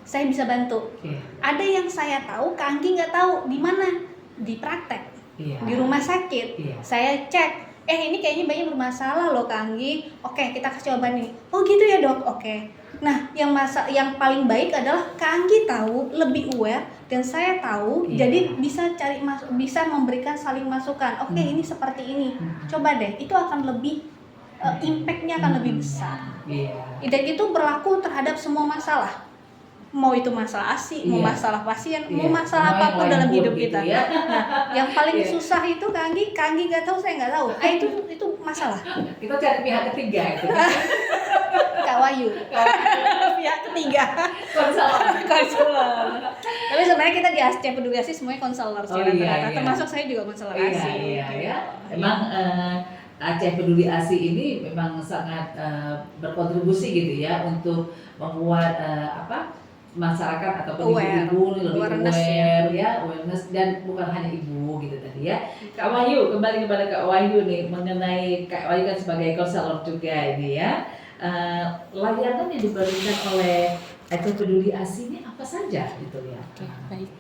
saya bisa bantu. Ada yang saya tahu, Kak Anggi nggak tahu di mana, di praktek, di rumah sakit. Saya cek. Ini kayaknya bayi bermasalah loh Kak Anggi. Oke, kita kasih obat nih. Oh gitu ya dok. Oke. Nah, yang paling baik adalah Kak Anggi tahu, lebih aware, dan saya tahu, jadi bisa memberikan saling masukan. Oke, ini seperti ini. Coba deh, itu akan lebih impact-nya akan lebih besar. Dan itu berlaku terhadap semua masalah. Mau itu masalah ASI, mau masalah pasien, mau masalah apapun dalam hidup kita. Ya. Nah, yang paling susah itu Kak Anggi nggak tahu, saya nggak tahu. Itu masalah. Kita cari pihak ketiga itu. Kak Wahyu. Pihak ketiga. Konselor. Tapi sebenarnya kita di ASC Peduli ASI semuanya konselor sih rata-rata. Termasuk saya juga konselor ASI. Iya. Emang Aceh Peduli ASI ini memang sangat berkontribusi gitu ya untuk membuat masyarakat atau ibu-ibu lebih aware ya, awareness, dan bukan hanya ibu gitu tadi ya. Kak Wahyu, kembali kepada Kak Wahyu nih, mengenai Kak Wahyu kan sebagai konselor juga ini ya. Layanan yang diberikan oleh Aceh Peduli ASI ini apa saja gitu ya? Oke, baik.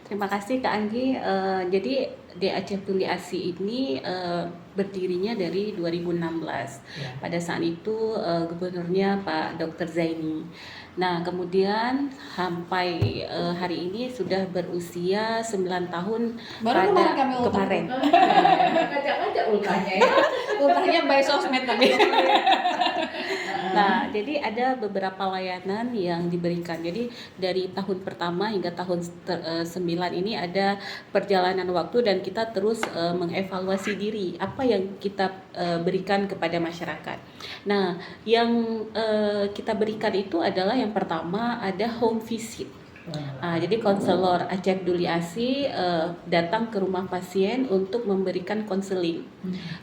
Terima kasih Kak Anggi. Jadi di Aceh Peduli ASI ini berdirinya dari 2016. Pada saat itu gubernurnya Pak Dr. Zaini. Nah, kemudian sampai hari ini sudah berusia 9 tahun. Baru kemarin. Ngajak-ngajak ultahnya ya. Ultahnya by sosmed tadi. Nah, jadi ada beberapa layanan yang diberikan. Jadi dari tahun pertama hingga tahun 9 ini ada perjalanan waktu, dan kita terus mengevaluasi diri apa yang kita berikan kepada masyarakat. Nah, yang kita berikan itu adalah yang pertama ada home visit. Jadi konselor Aceh Peduli ASI datang ke rumah pasien untuk memberikan konseling.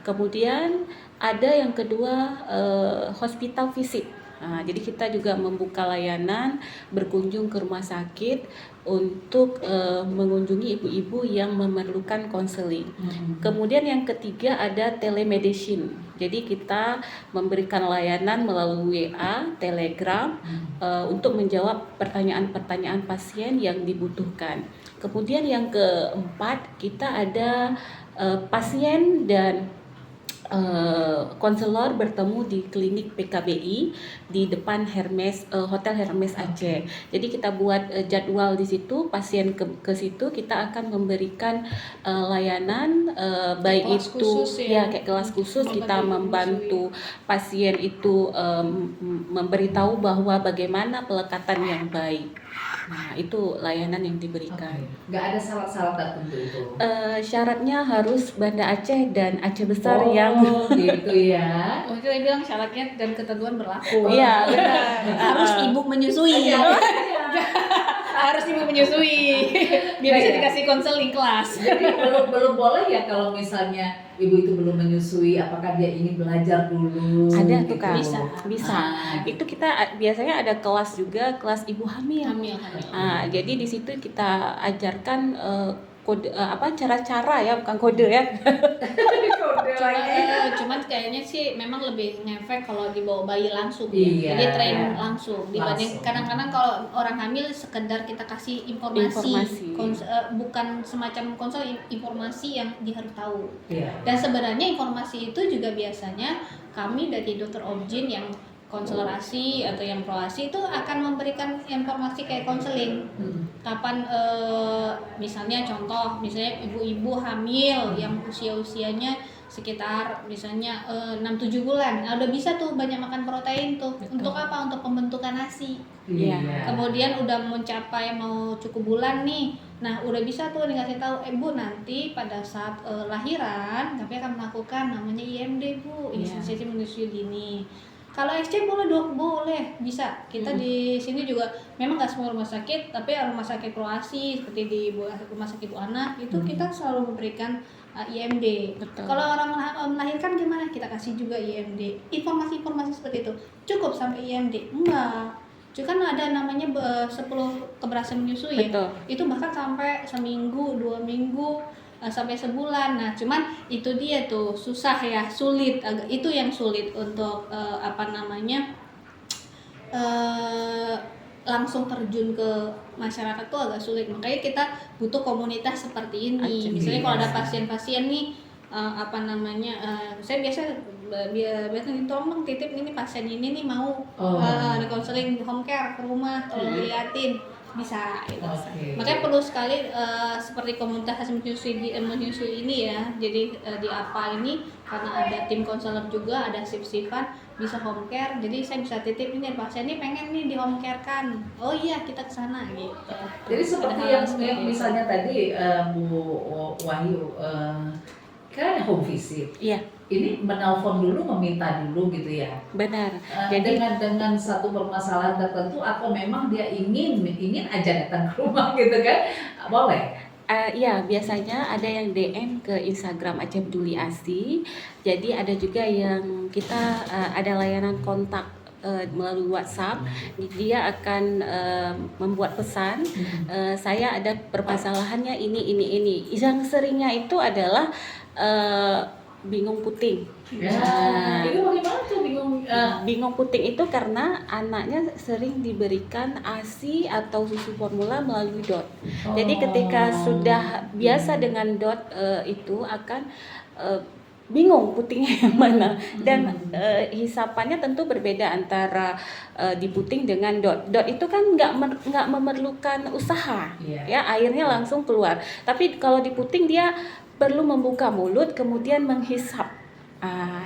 Kemudian ada yang kedua hospital visit. Jadi kita juga membuka layanan berkunjung ke rumah sakit untuk mengunjungi ibu-ibu yang memerlukan konseling. Kemudian yang ketiga ada telemedicine. Jadi kita memberikan layanan melalui WA, Telegram untuk menjawab pertanyaan-pertanyaan pasien yang dibutuhkan. Kemudian yang keempat kita ada pasien dan konselor bertemu di klinik PKBI di depan Hotel Hermes Aceh. Jadi kita buat jadwal di situ, pasien ke situ, kita akan memberikan layanan baik kelas itu kayak kelas khusus, kita membantu pasien itu memberitahu bahwa bagaimana pelekatan yang baik. Nah, itu layanan yang diberikan. Nggak ada syarat-syarat tertentu itu? Syaratnya harus Banda Aceh dan Aceh Besar yang gitu ya. Oh, itu dia bilang syaratnya dan ketentuan berlaku. Iya, benar. Harus ibu menyusui. Harus ibu menyusui. Biar bisa dikasih konseling kelas. Jadi belum boleh ya kalau misalnya ibu itu belum menyusui, apakah dia ingin belajar dulu? Ada tuh Kak. Bisa. Itu kita biasanya ada kelas juga, kelas ibu hamil. Jadi di situ kita ajarkan kode cara-cara ya, bukan kode ya. Cuman kayaknya sih memang lebih ngefek kalau dibawa bayi langsung. Iya. Jadi train langsung dibanding kadang-kadang kalau orang hamil sekedar kita kasih informasi. Bukan semacam konsol, informasi yang dia harus tahu. Dan sebenarnya informasi itu juga biasanya kami dari dokter objin yang konselor ASI atau yang pro ASI itu akan memberikan informasi kayak konseling. Kapan misalnya contoh, misalnya ibu-ibu hamil yang usianya sekitar misalnya 6-7 bulan. Nah, udah bisa tuh banyak makan protein tuh. Betul. Untuk apa? Untuk pembentukan ASI. Iya. Kemudian udah mencapai mau cukup bulan nih. Nah, udah bisa tuh dikasih tahu, Bu, nanti pada saat lahiran kami akan melakukan namanya IMD, Bu, inisiasi menyusui dini. Kalau XC boleh dok, boleh, bisa. Kita di sini juga memang nggak semua rumah sakit, tapi rumah sakit Kroasi seperti di rumah sakit Bu Anak itu kita selalu memberikan IMD. Betul. Kalau orang melahirkan gimana? Kita kasih juga IMD. Informasi-informasi seperti itu. Cukup sampai IMD? Enggak. Juga kan ada namanya 10 keberhasilan menyusui ya. Betul. Itu bahkan sampai seminggu, 2 minggu, sampai sebulan. Nah, cuman itu dia tuh susah ya, sulit. Itu yang sulit untuk langsung terjun ke masyarakat tuh agak sulit. Makanya kita butuh komunitas seperti ini. Misalnya kalau ada pasien-pasien nih saya biasa tolong titip ini pasien ini nih mau ada konseling home care ke rumah, tolong diliatin, bisa gitu. Makanya perlu sekali seperti komunitas menyusui ini ya. Jadi di APA ini karena ada tim konselor juga, ada sip-sipan, bisa home care. Jadi saya bisa titip ini pasien ini pengen nih di home care kan. Oh iya, kita ke sana gitu. Jadi seperti yang misalnya tadi Bu Wahyu kan home visit. Iya. Ini menelpon dulu, meminta dulu gitu ya. Benar. Jadi dengan satu permasalahan tertentu atau memang dia ingin aja datang ke rumah gitu kan, boleh. Ya, biasanya ada yang DM ke Instagram Aceh Peduli ASI. Jadi ada juga yang kita ada layanan kontak melalui WhatsApp. Dia akan membuat pesan. Saya ada permasalahannya ini. Yang seringnya itu adalah bingung puting. Itu bagaimana tuh bingung? Bingung puting itu karena anaknya sering diberikan ASI atau susu formula melalui DOT. Jadi ketika sudah biasa dengan DOT itu akan bingung putingnya yang mana, dan hisapannya tentu berbeda antara diputing dengan DOT. DOT itu kan nggak memerlukan usaha, ya airnya langsung keluar. Tapi kalau diputing dia perlu membuka mulut kemudian menghisap.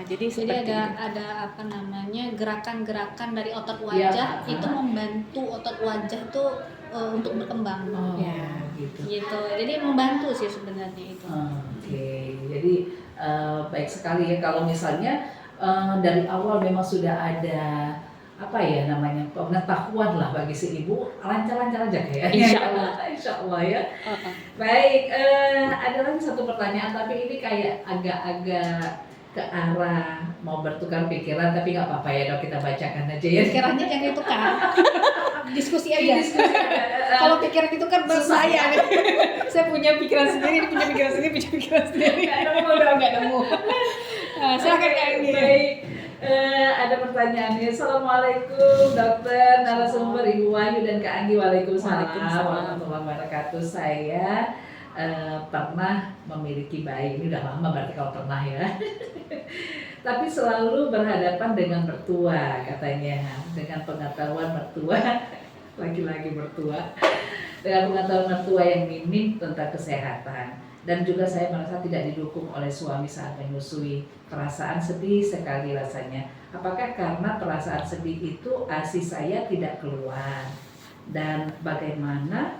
Jadi ada gerakan-gerakan dari otot wajah itu membantu otot wajah tuh untuk berkembang. Gitu. Jadi membantu sih sebenarnya itu. Jadi baik sekali ya kalau misalnya dari awal memang sudah ada pengetahuan lah bagi si ibu, lancar-lancar aja kayaknya. Insya Allah ya. Baik, ada lagi satu pertanyaan tapi ini kayak agak-agak ke arah mau bertukar pikiran, tapi nggak apa-apa ya dok, kita bacakan aja ya. Pikirannya jangan ditukar, diskusi aja. Kalau pikiran itu kan berbahaya. Saya punya pikiran sendiri, punya pikiran sendiri. Nggak nemu. Silakan Kak Indi. Baik. Ada pertanyaannya. Assalamualaikum dokter, narasumber Ibu Wahyu dan Kak Anggi. Waalaikumsalam warahmatullahi wabarakatuh. Saya pernah memiliki bayi. Ini udah lama berarti kalau pernah ya. Tapi selalu berhadapan dengan mertua katanya, dengan pengetahuan mertua, lagi-lagi mertua, dengan pengetahuan mertua yang minim tentang kesehatan. Dan juga saya merasa tidak didukung oleh suami saat menyusui. Perasaan sedih sekali rasanya. Apakah karena perasaan sedih itu ASI saya tidak keluar? Dan bagaimana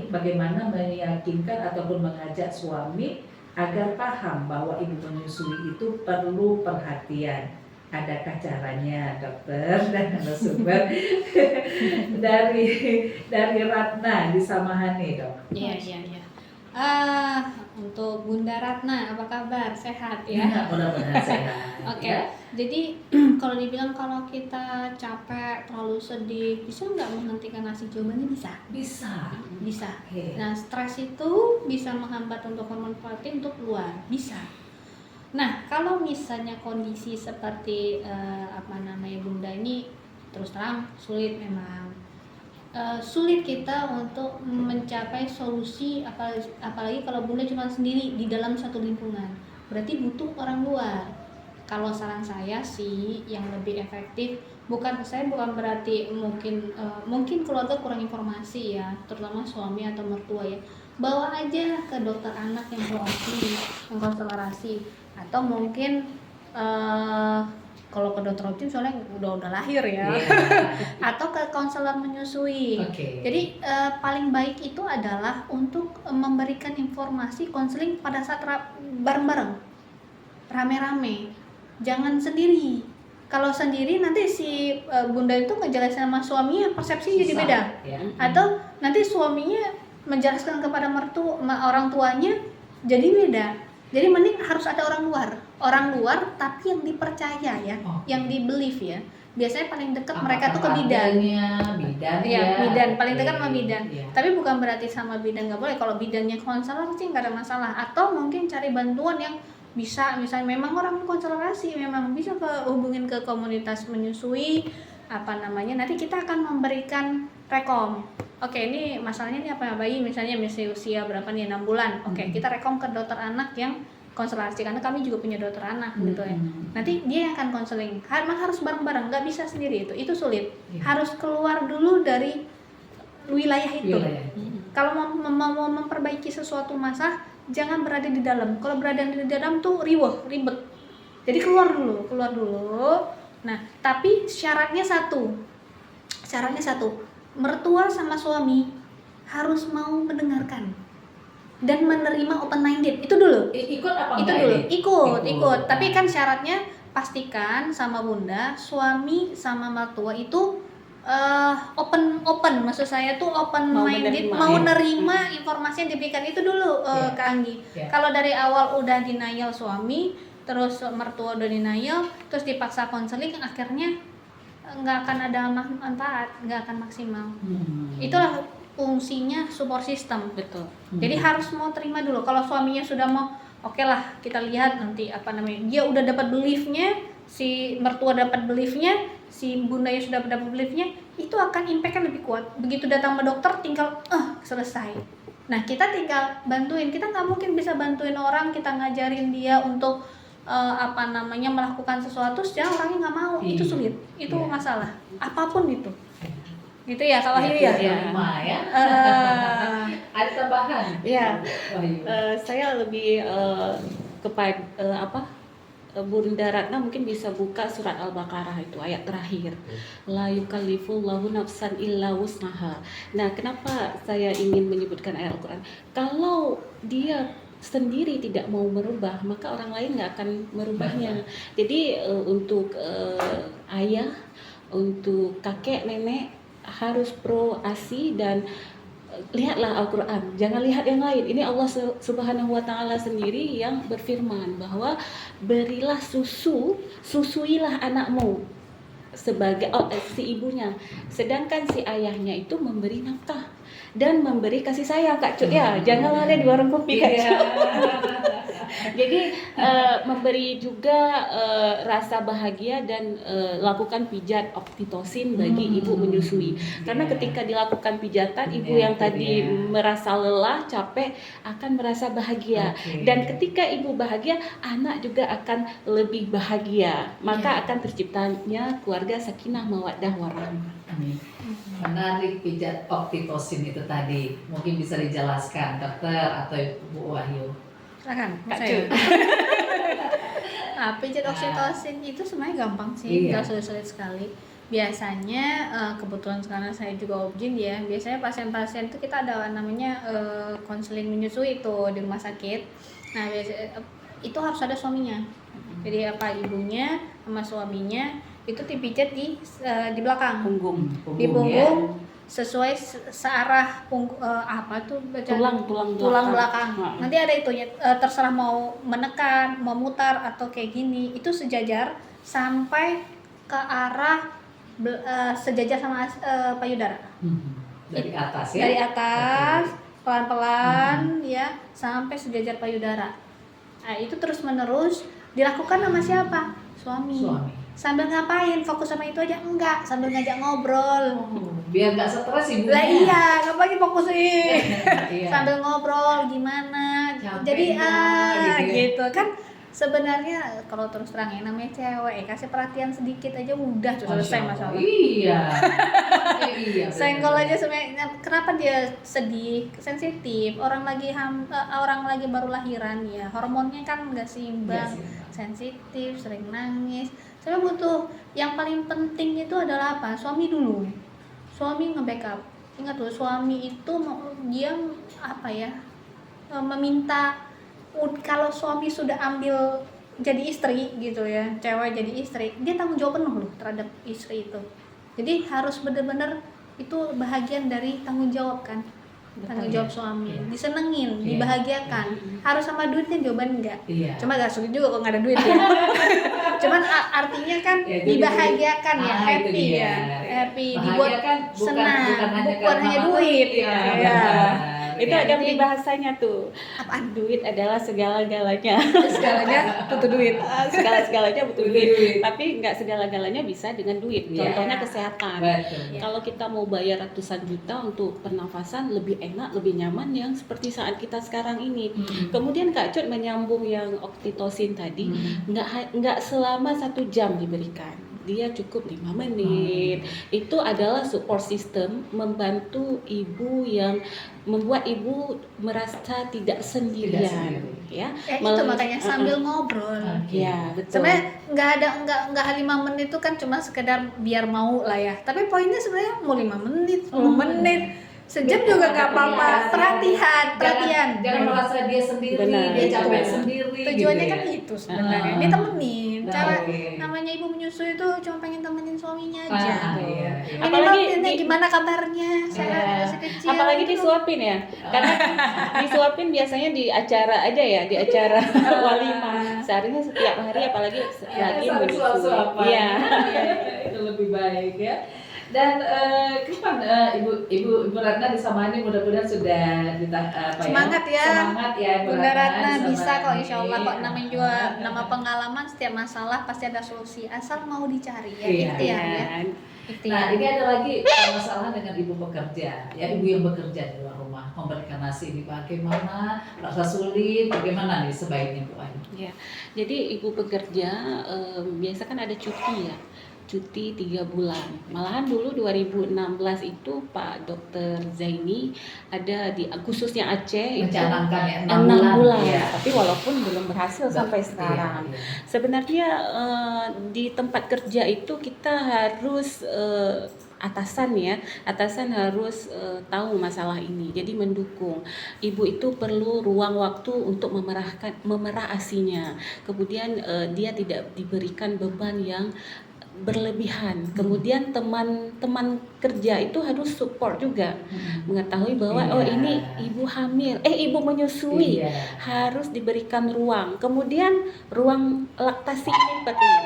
bagaimana meyakinkan ataupun mengajak suami agar paham bahwa ibu menyusui itu perlu perhatian? Adakah caranya dokter dan narasumber? dari Ratna di Samahani dok. Iya. Untuk Bunda Ratna, apa kabar? Sehat ya? Mudah-mudahan sehat. Oke. Ya. Jadi kalau dibilang kalau kita capek, terlalu sedih, bisa nggak menghentikan ASI? Jawabannya bisa. Bisa. Nah, stres itu bisa menghambat untuk hormon prolaktin untuk keluar. Bisa. Nah, kalau misalnya kondisi seperti Bunda ini terus terang sulit memang. Sulit kita untuk mencapai solusi, apalagi kalau Bunda cuma sendiri di dalam satu lingkungan. Berarti butuh orang luar. Kalau saran saya sih yang lebih efektif, bukan berarti mungkin keluarga kurang informasi ya, terutama suami atau mertua ya. bawa aja ke dokter anak yang proasi, yang konselor ASI, atau mungkin kalau ke dokter objin soalnya udah lahir ya. Atau ke konselor menyusui. Oke. Jadi paling baik itu adalah untuk memberikan informasi konseling pada saat bareng-bareng, rame-rame, jangan sendiri. Kalau sendiri nanti si bunda itu ngejelasin sama suaminya, persepsinya jadi beda. Ya. Atau nanti suaminya menjelaskan kepada orang tuanya jadi beda. Jadi mending harus ada orang luar tapi yang dipercaya ya, yang di believe ya. Biasanya paling dekat mereka tuh ke bidan. Bidan Iya, bidan paling dekat sama bidan. Iya. Tapi bukan berarti sama bidan nggak boleh. Kalau bidannya konselor sih nggak ada masalah. Atau mungkin cari bantuan yang bisa, misalnya memang orang konselorasi memang bisa hubungin ke komunitas menyusui nanti kita akan memberikan rekom. Oke, ini masalahnya ini apa bayi misalnya usia berapa nih, 6 bulan. Oke, kita rekom ke dokter anak yang konselasi karena kami juga punya dokter anak gitu ya. Nanti dia yang akan konseling. Memang harus bareng-bareng, nggak bisa sendiri itu sulit. Harus keluar dulu dari wilayah itu. Kalau mau memperbaiki sesuatu masalah, jangan berada di dalam. Kalau berada di dalam tuh ribet. Jadi keluar dulu. Nah, tapi syaratnya satu, mertua sama suami harus mau mendengarkan dan menerima open minded. Itu dulu. Ikut apa itu enggak dulu. ini? Ikut. Tapi kan syaratnya pastikan sama bunda, suami sama mertua itu open, maksud saya tuh open minded, mau nerima informasi yang diberikan itu dulu. Kak Anggi. Kalau dari awal udah denial suami, terus mertua udah denial, terus dipaksa konseling, akhirnya nggak akan ada manfaat, nggak akan maksimal. Itulah fungsinya support system. Betul. Jadi harus mau terima dulu. Kalau suaminya sudah mau, oke lah kita lihat nanti dia udah dapat beliefnya, si mertua dapat beliefnya, si bundanya sudah dapat beliefnya, itu akan impactnya lebih kuat. Begitu datang ke dokter tinggal selesai. Nah, kita tinggal bantuin. Kita nggak mungkin bisa bantuin orang, kita ngajarin dia untuk melakukan sesuatu, sedang orangnya nggak mau. Itu sulit, itu masalah apapun itu. Gitu ya Kak Wahyu ya. Ada tambahan? Ya, saya lebih kepada Bunda Ratna mungkin bisa buka surat Al-Baqarah itu ayat terakhir. La yukallifullahu nafsan illa wus'aha. Nah, kenapa saya ingin menyebutkan ayat Al-Qur'an? Kalau dia sendiri tidak mau merubah, maka orang lain nggak akan merubahnya. Jadi untuk ayah, untuk kakek, nenek harus pro ASI dan lihatlah Al-Quran, jangan lihat yang lain. Ini Allah Subhanahu wa Ta'ala sendiri yang berfirman bahwa berilah susuilah anakmu sebagai si ibunya, sedangkan si ayahnya itu memberi nafkah dan memberi kasih sayang. Kak Cut ya, jangan ada di warung kopi Kak Cut. Jadi memberi juga rasa bahagia dan lakukan pijat oksitosin bagi ibu menyusui. Karena ketika dilakukan pijatan, ibu yang tadi merasa lelah, capek akan merasa bahagia. Dan ketika ibu bahagia, anak juga akan lebih bahagia. Maka akan terciptanya keluarga sakinah mawaddah warahmah. Amin. Menarik pijat oksitosin itu tadi. Mungkin bisa dijelaskan dokter atau Bu Wahyu. Silakan, Kak saya. Cut. Nah, pijat oksitosin itu sebenarnya gampang sih, nggak sulit-sulit sekali. Biasanya kebetulan sekarang saya juga objin ya. Biasanya pasien-pasien itu kita ada namanya konseling menyusui itu di rumah sakit. Nah, biasanya itu harus ada suaminya. Jadi ibunya sama suaminya itu dipijat di belakang, di punggung. Sesuai searah tulang belakang. Nanti ada itunya, terserah mau menekan, mau mutar atau kayak gini. Itu sejajar sampai ke arah sejajar sama payudara. Dari atas ya. Dari atas pelan-pelan ya sampai sejajar payudara. Nah, itu terus-menerus dilakukan sama siapa? Suami. Sambil ngapain? Fokus sama itu aja? Enggak, sambil ngajak ngobrol. Biar nggak stres ibunya. Lah iya, ngapain fokusin? Sambil ngobrol gimana? Jadi gitu kan Sebenarnya kalau terus terang ya namanya cewek, kasih perhatian sedikit aja udah tuh selesai masalah. Iya. Iya. Senggol aja sebenarnya. Kenapa dia sedih, sensitif? Orang lagi orang lagi baru lahiran ya, hormonnya kan nggak seimbang, sensitif, sering nangis. Saya butuh yang paling penting itu adalah apa? Suami dulu. Suami nge-backup. Ingat loh, suami itu dia apa ya? Meminta kalau suami sudah ambil jadi istri gitu ya, cewek jadi istri, dia tanggung jawab penuh loh terhadap istri itu. Jadi harus benar-benar itu bahagian dari tanggung jawab kan. Tanggung jawab suami, disenengin, dibahagiakan. Harus sama duitnya jawaban enggak. Cuma gak sulit juga kalau nggak ada duit ya. Cuman artinya kan dibahagiakan ya, happy ya, happy, dibuat senang, bukan hanya duit. Itu ada di bahasanya tuh. Apaan? Duit adalah segala-galanya. Segalanya butuh duit. Segala-galanya butuh duit. Tapi nggak segala-galanya bisa dengan duit. Contohnya kesehatan. Kalau kita mau bayar ratusan juta untuk pernafasan, lebih enak, lebih nyaman yang seperti saat kita sekarang ini. Kemudian Kak Cut menyambung yang oksitosin tadi, nggak selama 1 jam diberikan. Dia cukup 5 menit. Itu adalah support system membantu ibu yang membuat ibu merasa tidak sendirian, ya. Itu makanya sambil ngobrol. Ya, betul. Sebenarnya nggak 5 menit itu kan cuma sekedar biar mau lah ya. Tapi poinnya sebenarnya mau 5 menit, 10 menit. Sejam juga nggak apa-apa. Perhatian. Jangan merasa dia sendiri, dia capek sendiri. Tujuannya gitu kan itu sebenarnya. Dia temenin. Cara namanya ibu menyusui itu cuma pengen temenin suaminya aja. Apalagi gimana kabarnya? Saya masih kecil. Apalagi disuapin ya. Karena disuapin biasanya di acara aja ya, di acara walimah. Seharusnya setiap hari apalagi lagi menyusui. Iya. Itu lebih baik ya. Dan kapan Ibu Ratna disamani, mudah-mudahan sudah semangat ya. Semangat ya Bunda Ratna bisa kok, insya Allah kok. Namanya juga nama pengalaman, setiap masalah pasti ada solusi asal mau dicari ya. Ikhtiar ya. Nah, ini ada lagi masalah dengan ibu bekerja, ya, ibu yang bekerja di luar rumah, memberikan nasi ini bagaimana, rasa sulit, bagaimana nih sebaiknya Bu Ayu? Ya, jadi ibu bekerja biasa kan ada cuti ya. Cuti 3 bulan. Malahan dulu 2016 itu Pak Dr. Zaini ada di khususnya Aceh mencanangkan ya 6 bulan. Ya. Tapi walaupun belum berhasil sampai sekarang. Sebenarnya di tempat kerja itu kita harus atasan harus tahu masalah ini, jadi mendukung. Ibu itu perlu ruang waktu untuk memerah asinya. Kemudian dia tidak diberikan beban yang berlebihan. Kemudian teman-teman kerja itu harus support juga, mengetahui bahwa ini ibu hamil, ibu menyusui, harus diberikan ruang. Kemudian ruang laktasi ini penting.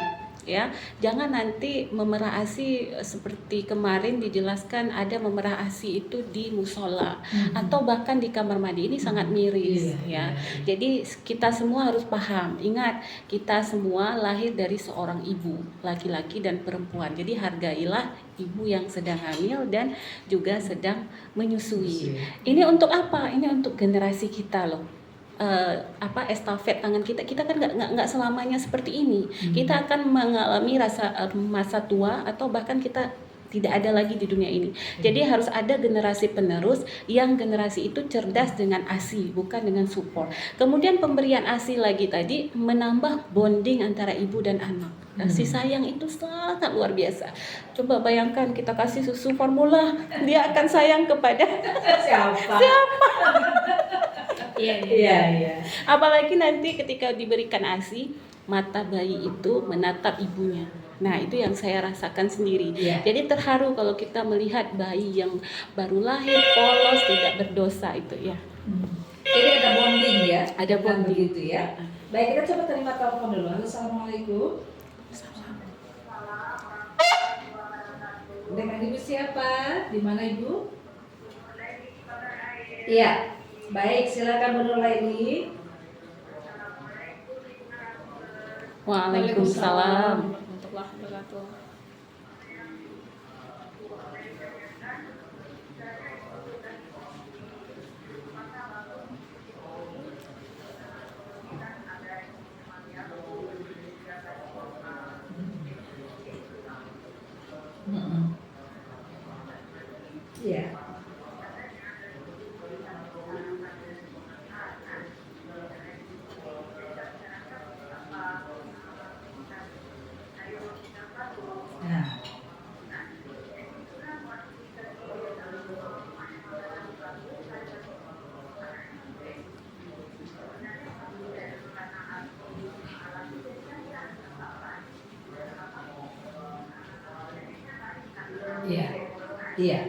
Ya, jangan nanti memerah ASI seperti kemarin dijelaskan ada memerah ASI itu di musola atau bahkan di kamar mandi. Ini sangat miris ya. Jadi kita semua harus paham. Ingat, kita semua lahir dari seorang ibu, laki-laki dan perempuan. Jadi hargailah ibu yang sedang hamil dan juga sedang menyusui. Ini untuk apa? Ini untuk generasi kita loh. Estafet tangan kita kan nggak selamanya seperti ini. Kita akan mengalami masa tua atau bahkan kita tidak ada lagi di dunia ini. Jadi harus ada generasi penerus yang generasi itu cerdas dengan ASI, bukan dengan support. Kemudian pemberian ASI lagi tadi menambah bonding antara ibu dan anak. Kasih sayang itu sangat luar biasa. Coba bayangkan kita kasih susu formula, dia akan sayang kepada siapa? Iya. Apalagi nanti ketika diberikan ASI, mata bayi itu menatap ibunya. Nah, itu yang saya rasakan sendiri. Jadi terharu kalau kita melihat bayi yang baru lahir, polos, tidak berdosa itu ya. Jadi ada bonding ya? Ada bonding gitu ya. Baik, kita coba terima telepon dulu. Halo, assalamualaikum. Dengan ibu siapa? Di mana ibu? Iya. Baik, silakan Bu Nurlaini. Waalaikumsalam. Warahmatullahi wabarakatuh. Iya. Iya.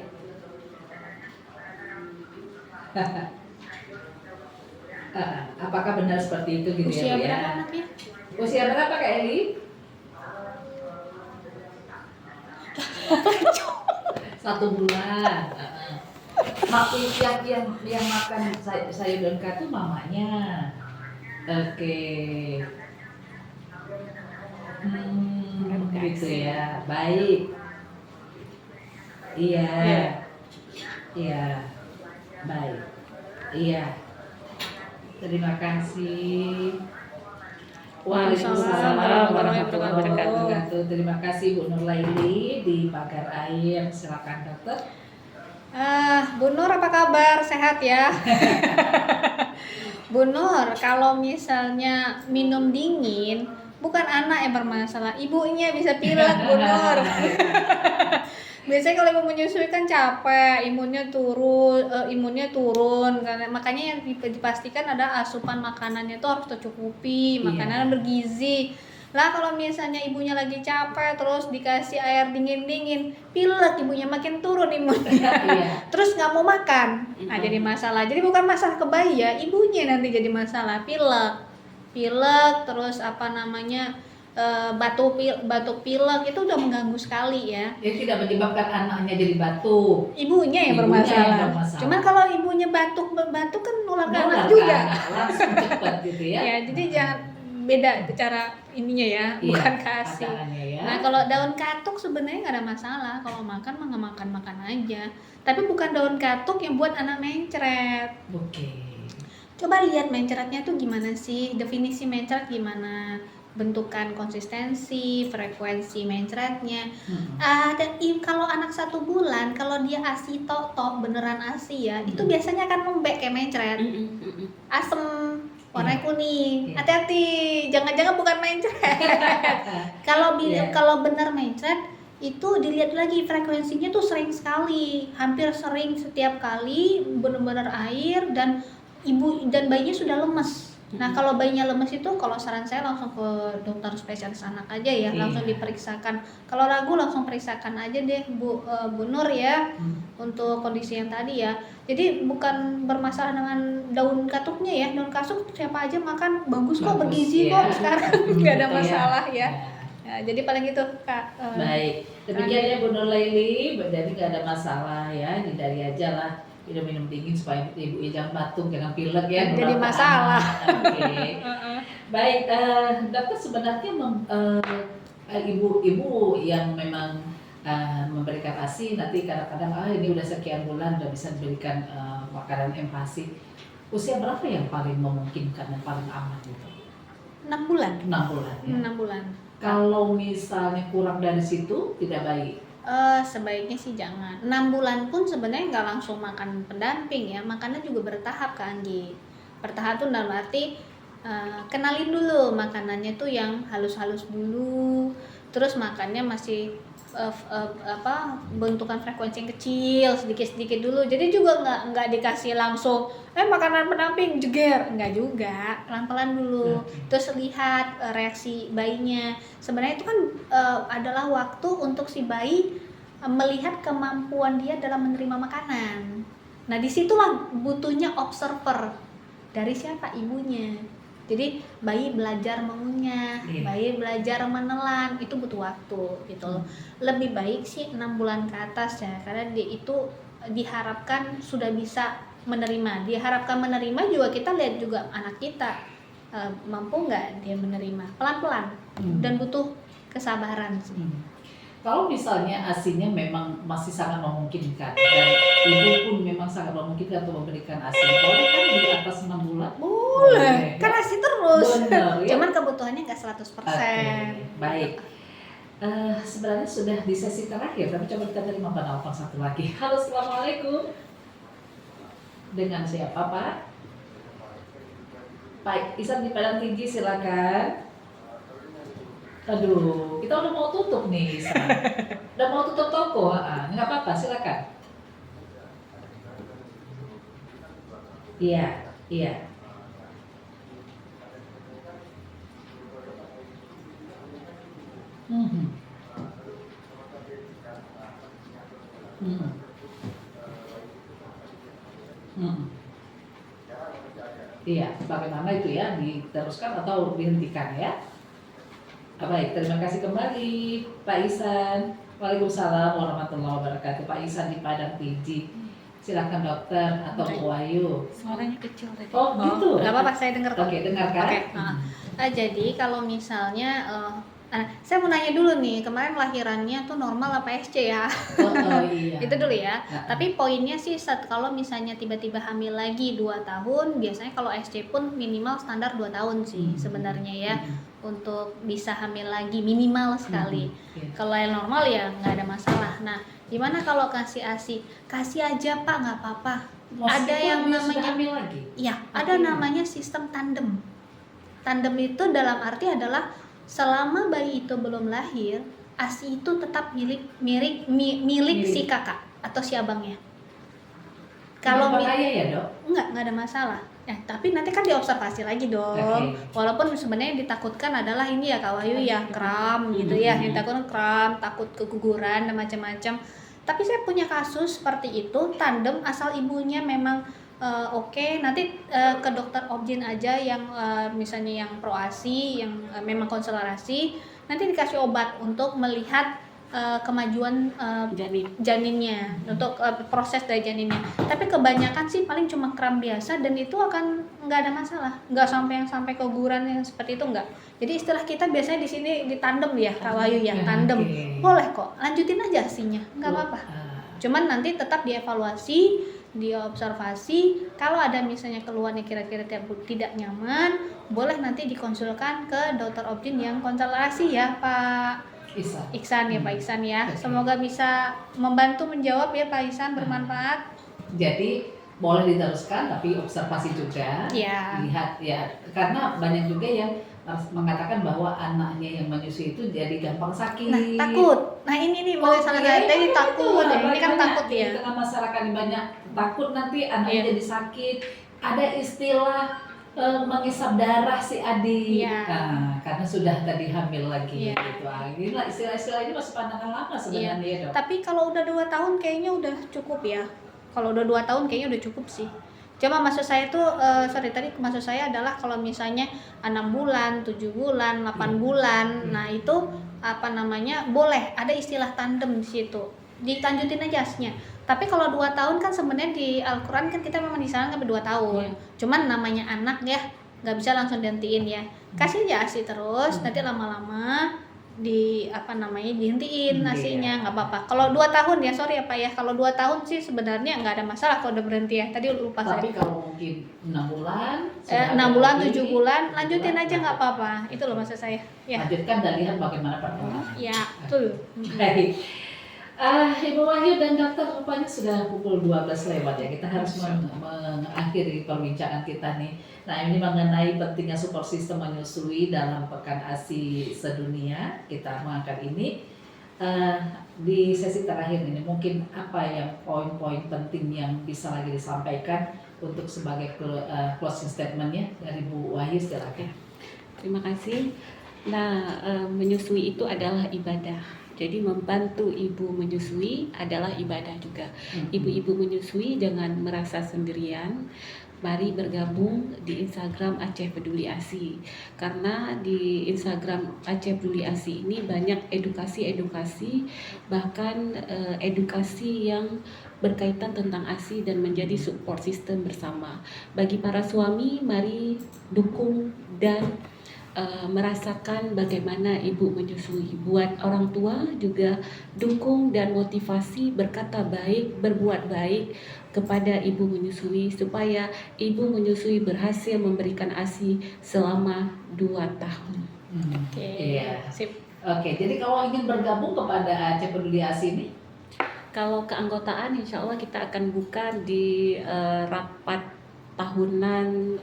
Apakah benar seperti itu gitu Usia ya, Bu ya? berapa anaknya? Usia berapa Kak Eli? 1 bulan. Yang makan sayur daun katu mamanya. Oke. Gitu ya. Baik. Iya. Iya. Baik. Iya. Terima kasih. Waalaikumsalam warahmatullahi wabarakatuh. Terima kasih Bu Nur Laili di Pagar Air. Silakan dokter. Bu Nur apa kabar? Sehat ya? Bu Nur, kalau misalnya minum dingin, bukan anak yang bermasalah, ibunya bisa pilek Bu Nur. Biasanya kalau ibu menyusui kan capek, imunnya turun, karena makanya yang dipastikan ada asupan makanannya itu harus tercukupi, makanan bergizi. Lah kalau misalnya ibunya lagi capek terus dikasih air dingin-dingin, pilek ibunya makin turun imunnya. Terus nggak mau makan. Nah, jadi masalah. Jadi bukan masalah ke bayi ya, ibunya nanti jadi masalah, pilek. Pilek terus apa namanya? Batuk pilek itu udah mengganggu sekali ya. Dia tidak menyebabkan anaknya jadi batuk. Ibunya yang bermasalah. Cuman kalau ibunya batuk kan nular ke anak juga. Langsung cepat gitu ya. Ya, jadi jangan beda cara ininya ya, bukan kasih. Ya. Nah, kalau daun katuk sebenarnya nggak ada masalah. Kalau makan mah nggak makan aja. Tapi bukan daun katuk yang buat anak mencret. Oke. Coba lihat mencretnya tuh gimana sih? Definisi mencret gimana? Bentukan, konsistensi, frekuensi mencretnya. Dan kalau anak 1 bulan, kalau dia ASI tok beneran ASI ya, itu biasanya akan lembek kayak mencret. Asem, warna kuning. Hati-hati, jangan-jangan bukan mencret. Kalau bener mencret itu dilihat lagi frekuensinya tuh sering sekali, hampir sering setiap kali bener-bener air dan ibu dan bayinya sudah lemes. Nah, kalau bayinya lemes itu kalau saran saya langsung ke dokter spesialis anak aja ya, langsung diperiksakan. Kalau ragu langsung periksakan aja deh Bu Nur ya, untuk kondisi yang tadi ya. Jadi bukan bermasalah dengan daun katuknya ya, daun katuk siapa aja makan bagus kok, bergizi kok sekarang, nggak ada masalah ya. Ya, jadi paling itu Kak. Baik, demikian ya Bu Nur Laili, jadi nggak ada masalah ya, hindari aja lah minum dingin supaya ibu jangan batuk, jangan pilek ya. Jadi masalah. Oke. Baik, dokter sebenarnya ibu-ibu yang memang memberikan ASI nanti kadang-kadang ini udah sekian bulan udah bisa diberikan makanan MPASI. Usia berapa yang paling memungkinkan dan paling aman itu? 6 bulan. 6 bulan. Ya? 6 bulan. Kalau misalnya kurang dari situ tidak baik. Sebaiknya sih jangan. 6 bulan pun sebenarnya nggak langsung makan pendamping ya, makannya juga bertahap Kak Anggi. Bertahap tuh dalam arti kenalin dulu makanannya tuh yang halus-halus dulu, terus makannya masih bentukan frekuensi yang kecil sedikit-sedikit dulu. Jadi juga nggak dikasih langsung makanan pendamping jeger, nggak juga, pelan-pelan dulu. Terus lihat reaksi bayinya. Sebenarnya itu kan adalah waktu untuk si bayi melihat kemampuan dia dalam menerima makanan. Nah, disitulah butuhnya observer dari siapa, ibunya. Jadi bayi belajar mengunyah, bayi belajar menelan, itu butuh waktu gitu. Lebih baik sih 6 bulan ke atas ya, karena dia itu diharapkan sudah bisa menerima. Diharapkan menerima juga kita lihat juga anak kita mampu nggak dia menerima pelan-pelan dan butuh kesabaran sih. Kalau misalnya ASINya memang masih sangat memungkinkan dan ibu pun memang sangat memungkinkan untuk memberikan ASI, boleh kan di atas 6 bulan? Boleh, kan ASI terus. Benar, ya? Cuman kebutuhannya nggak 100%. Baik. Sebenarnya sudah di sesi terakhir, tapi coba kita terima penelpon satu lagi. Halo, assalamualaikum. Dengan siapa Pak? Pak Isan di Padang Tinggi, silakan. Aduh, kita udah mau tutup nih, Isan. Udah mau tutup toko, nggak apa-apa, silakan. Iya. Hmm. Hmm. Iya, bagaimana itu ya, diteruskan atau dihentikan ya? Baik, terima kasih kembali Pak Ihsan. Waalaikumsalam warahmatullahi wabarakatuh. Pak Ihsan di Padang Piji. Silakan dokter atau Bu Wahyu. Suaranya kecil tadi. Oh, gitu. Nggak apa-apa, saya dengar kok. Oke, dengarkan. Oke, jadi kalau misalnya saya mau nanya dulu nih, kemarin lahirannya tuh normal apa SC ya? Oh, iya. Itu dulu ya. Nah, Tapi poinnya sih kalau misalnya tiba-tiba hamil lagi 2 tahun, biasanya kalau SC pun minimal standar 2 tahun sih sebenarnya ya. Untuk bisa hamil lagi minimal sekali. Iya. Kalau yang normal ya nggak ada masalah. Nah, gimana kalau kasih ASI? Kasih aja Pak, nggak apa-apa. Ada Meskipun yang dia sudah namanya hamil lagi. ya, ada Oke. namanya sistem tandem. Tandem itu dalam arti adalah selama bayi itu belum lahir, ASI itu tetap milik si kakak atau si abangnya. Kalau bahaya ya, Dok? nggak ada masalah. Tapi nanti kan diobservasi lagi dong. Oke. Walaupun sebenarnya yang ditakutkan adalah ini ya Kak Wahyu ya, kram gitu ya. Yang takut kram, takut keguguran dan macam-macam. Tapi saya punya kasus seperti itu, tandem asal ibunya memang oke, nanti ke dokter obgyn aja yang misalnya yang pro ASI, yang memang konselerasi, nanti dikasih obat untuk melihat kemajuan janinnya, untuk proses dari janinnya. Tapi kebanyakan sih paling cuma kram biasa dan itu akan nggak ada masalah, nggak sampai keguguran yang seperti itu nggak. Jadi istilah kita biasanya di sini ditandem ya Kak Wahyu ya, tandem. Boleh kok, lanjutin aja ASI-nya, nggak apa-apa. Cuman nanti tetap dievaluasi, diobservasi. Kalau ada misalnya keluhan yang kira-kira tidak nyaman, boleh nanti dikonsulkan ke dokter obgyn yang konselerasi ya Pak Iksan ya Pak Iksan ya. Semoga bisa membantu menjawab ya Pak Iksan, bermanfaat. Jadi boleh diteruskan tapi observasi juga. Ya. Lihat ya, karena banyak juga yang mengatakan bahwa anaknya yang menyusui itu jadi gampang sakit. Nah, takut. Nah, ini boleh salah tadi takut ya. Ini kan takut ya. Di tengah masyarakat banyak takut nanti anaknya jadi sakit. Ada istilah mengisap darah si adik, karena sudah tadi hamil lagi gitu. Gila, istilah-istilah ini masih pandangan lama sebenarnya Dok. Tapi kalau udah 2 tahun kayaknya udah cukup ya. Kalau udah 2 tahun kayaknya udah cukup sih. Cuma maksud saya tuh, tadi maksud saya adalah kalau misalnya 6 bulan, 7 bulan, 8 bulan, nah itu boleh ada istilah tandem di situ. Dilanjutin aja asnya. Tapi kalau 2 tahun kan sebenarnya di Al-Quran kan kita memang disarankan sampai 2 tahun. Cuman namanya anak ya, nggak bisa langsung dihentiin ya. Kasih aja ASI terus, nanti lama-lama dihentiin ASI-nya, nggak apa-apa. Kalau 2 tahun ya, sorry ya Pak ya, kalau 2 tahun sih sebenarnya nggak ada masalah kalau udah berhenti ya. Tadi lupa saya. Tapi kalau mungkin 6 bulan, 6 bulan, 7 bulan, lanjutin aja nggak apa-apa. Itu loh maksud saya. Ya. Lanjutkan dan lihat bagaimana perkembangan. Ya, betul. Baik. Ibu Wahyu dan dokter, rupanya sudah pukul 12 lewat ya. Kita harus mengakhiri perbincangan kita nih. Nah, ini mengenai pentingnya support system menyusui dalam Pekan ASI Sedunia. Kita mengangkat ini di sesi terakhir ini. Mungkin apa yang poin-poin penting yang bisa lagi disampaikan untuk sebagai closing statement-nya dari Bu Wahyu, silakan. Terima kasih. Nah, menyusui itu adalah ibadah. Jadi membantu ibu menyusui adalah ibadah juga. Ibu-ibu menyusui jangan merasa sendirian. Mari bergabung di Instagram Aceh Peduli ASI. Karena di Instagram Aceh Peduli ASI ini banyak edukasi-edukasi, bahkan edukasi yang berkaitan tentang ASI dan menjadi support system bersama. Bagi para suami, mari dukung dan merasakan bagaimana ibu menyusui. Buat orang tua juga dukung dan motivasi berkata baik, berbuat baik kepada ibu menyusui supaya ibu menyusui berhasil memberikan ASI selama 2 tahun. Iya. Sip. Oke, jadi kalau ingin bergabung kepada Aceh Peduli ASI ini, kalau keanggotaan insya Allah kita akan buka di rapat tahunan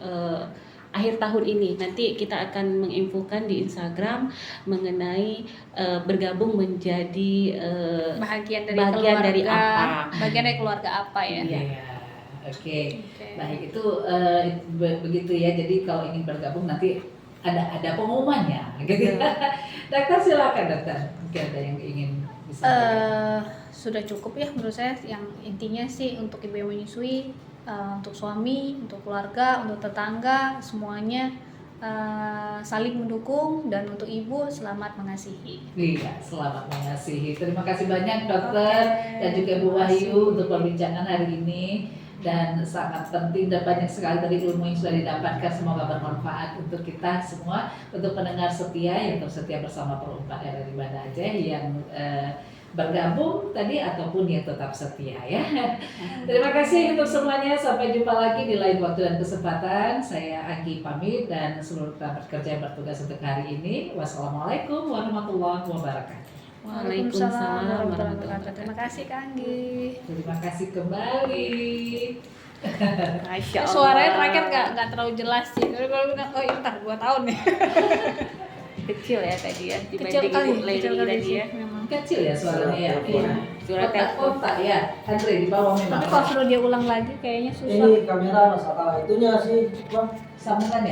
akhir tahun ini. Nanti kita akan menginfokan di Instagram mengenai bergabung menjadi bagian dari apa. Bagian dari keluarga apa ya? Iya. Oke. Baik, itu begitu ya. Jadi kalau ingin bergabung nanti ada pengumumannya gitu. Dokter silakan dokter. Mungkin ada yang ingin bisa sudah cukup ya menurut saya. Yang intinya sih untuk ibu yang menyusui, untuk suami, untuk keluarga, untuk tetangga, semuanya saling mendukung, dan untuk ibu selamat mengasihi. Iya, selamat mengasihi. Terima kasih banyak dokter dan juga Bu Wahyu untuk perbincangan hari ini, dan sangat penting dan banyak sekali tadi ilmu yang sudah didapatkan. Semoga bermanfaat untuk kita semua, untuk pendengar setia yang terus setia bersama Pro4 RRI Banda Aceh yang bergabung tadi ataupun yang tetap setia ya. Terima kasih untuk semuanya. Sampai jumpa lagi di lain waktu dan kesempatan. Saya Anggi pamit dan seluruh kerabat kerja yang bertugas untuk hari ini. Wassalamualaikum warahmatullahi wabarakatuh. Waalaikumsalam warahmatullahi wabarakatuh. Terima kasih Kak Anggi. Terima kasih kembali. Masya Allah. Suaranya terakhir nggak terlalu jelas sih. Kalau bilang, oh iya, ntar 2 tahun nih. Kecil ya tadi ya Kecil dibanding kali, Ibu Leli kecil kali tadi sih ya. memang. Kecil ya suaranya ya. Iya. Suara telepon. Kotak ya. Andre di bawah memang. Tapi kalau suruh dia ulang lagi kayaknya susah. Ini kamera masalah itunya sih, Bang. Sambungan ya.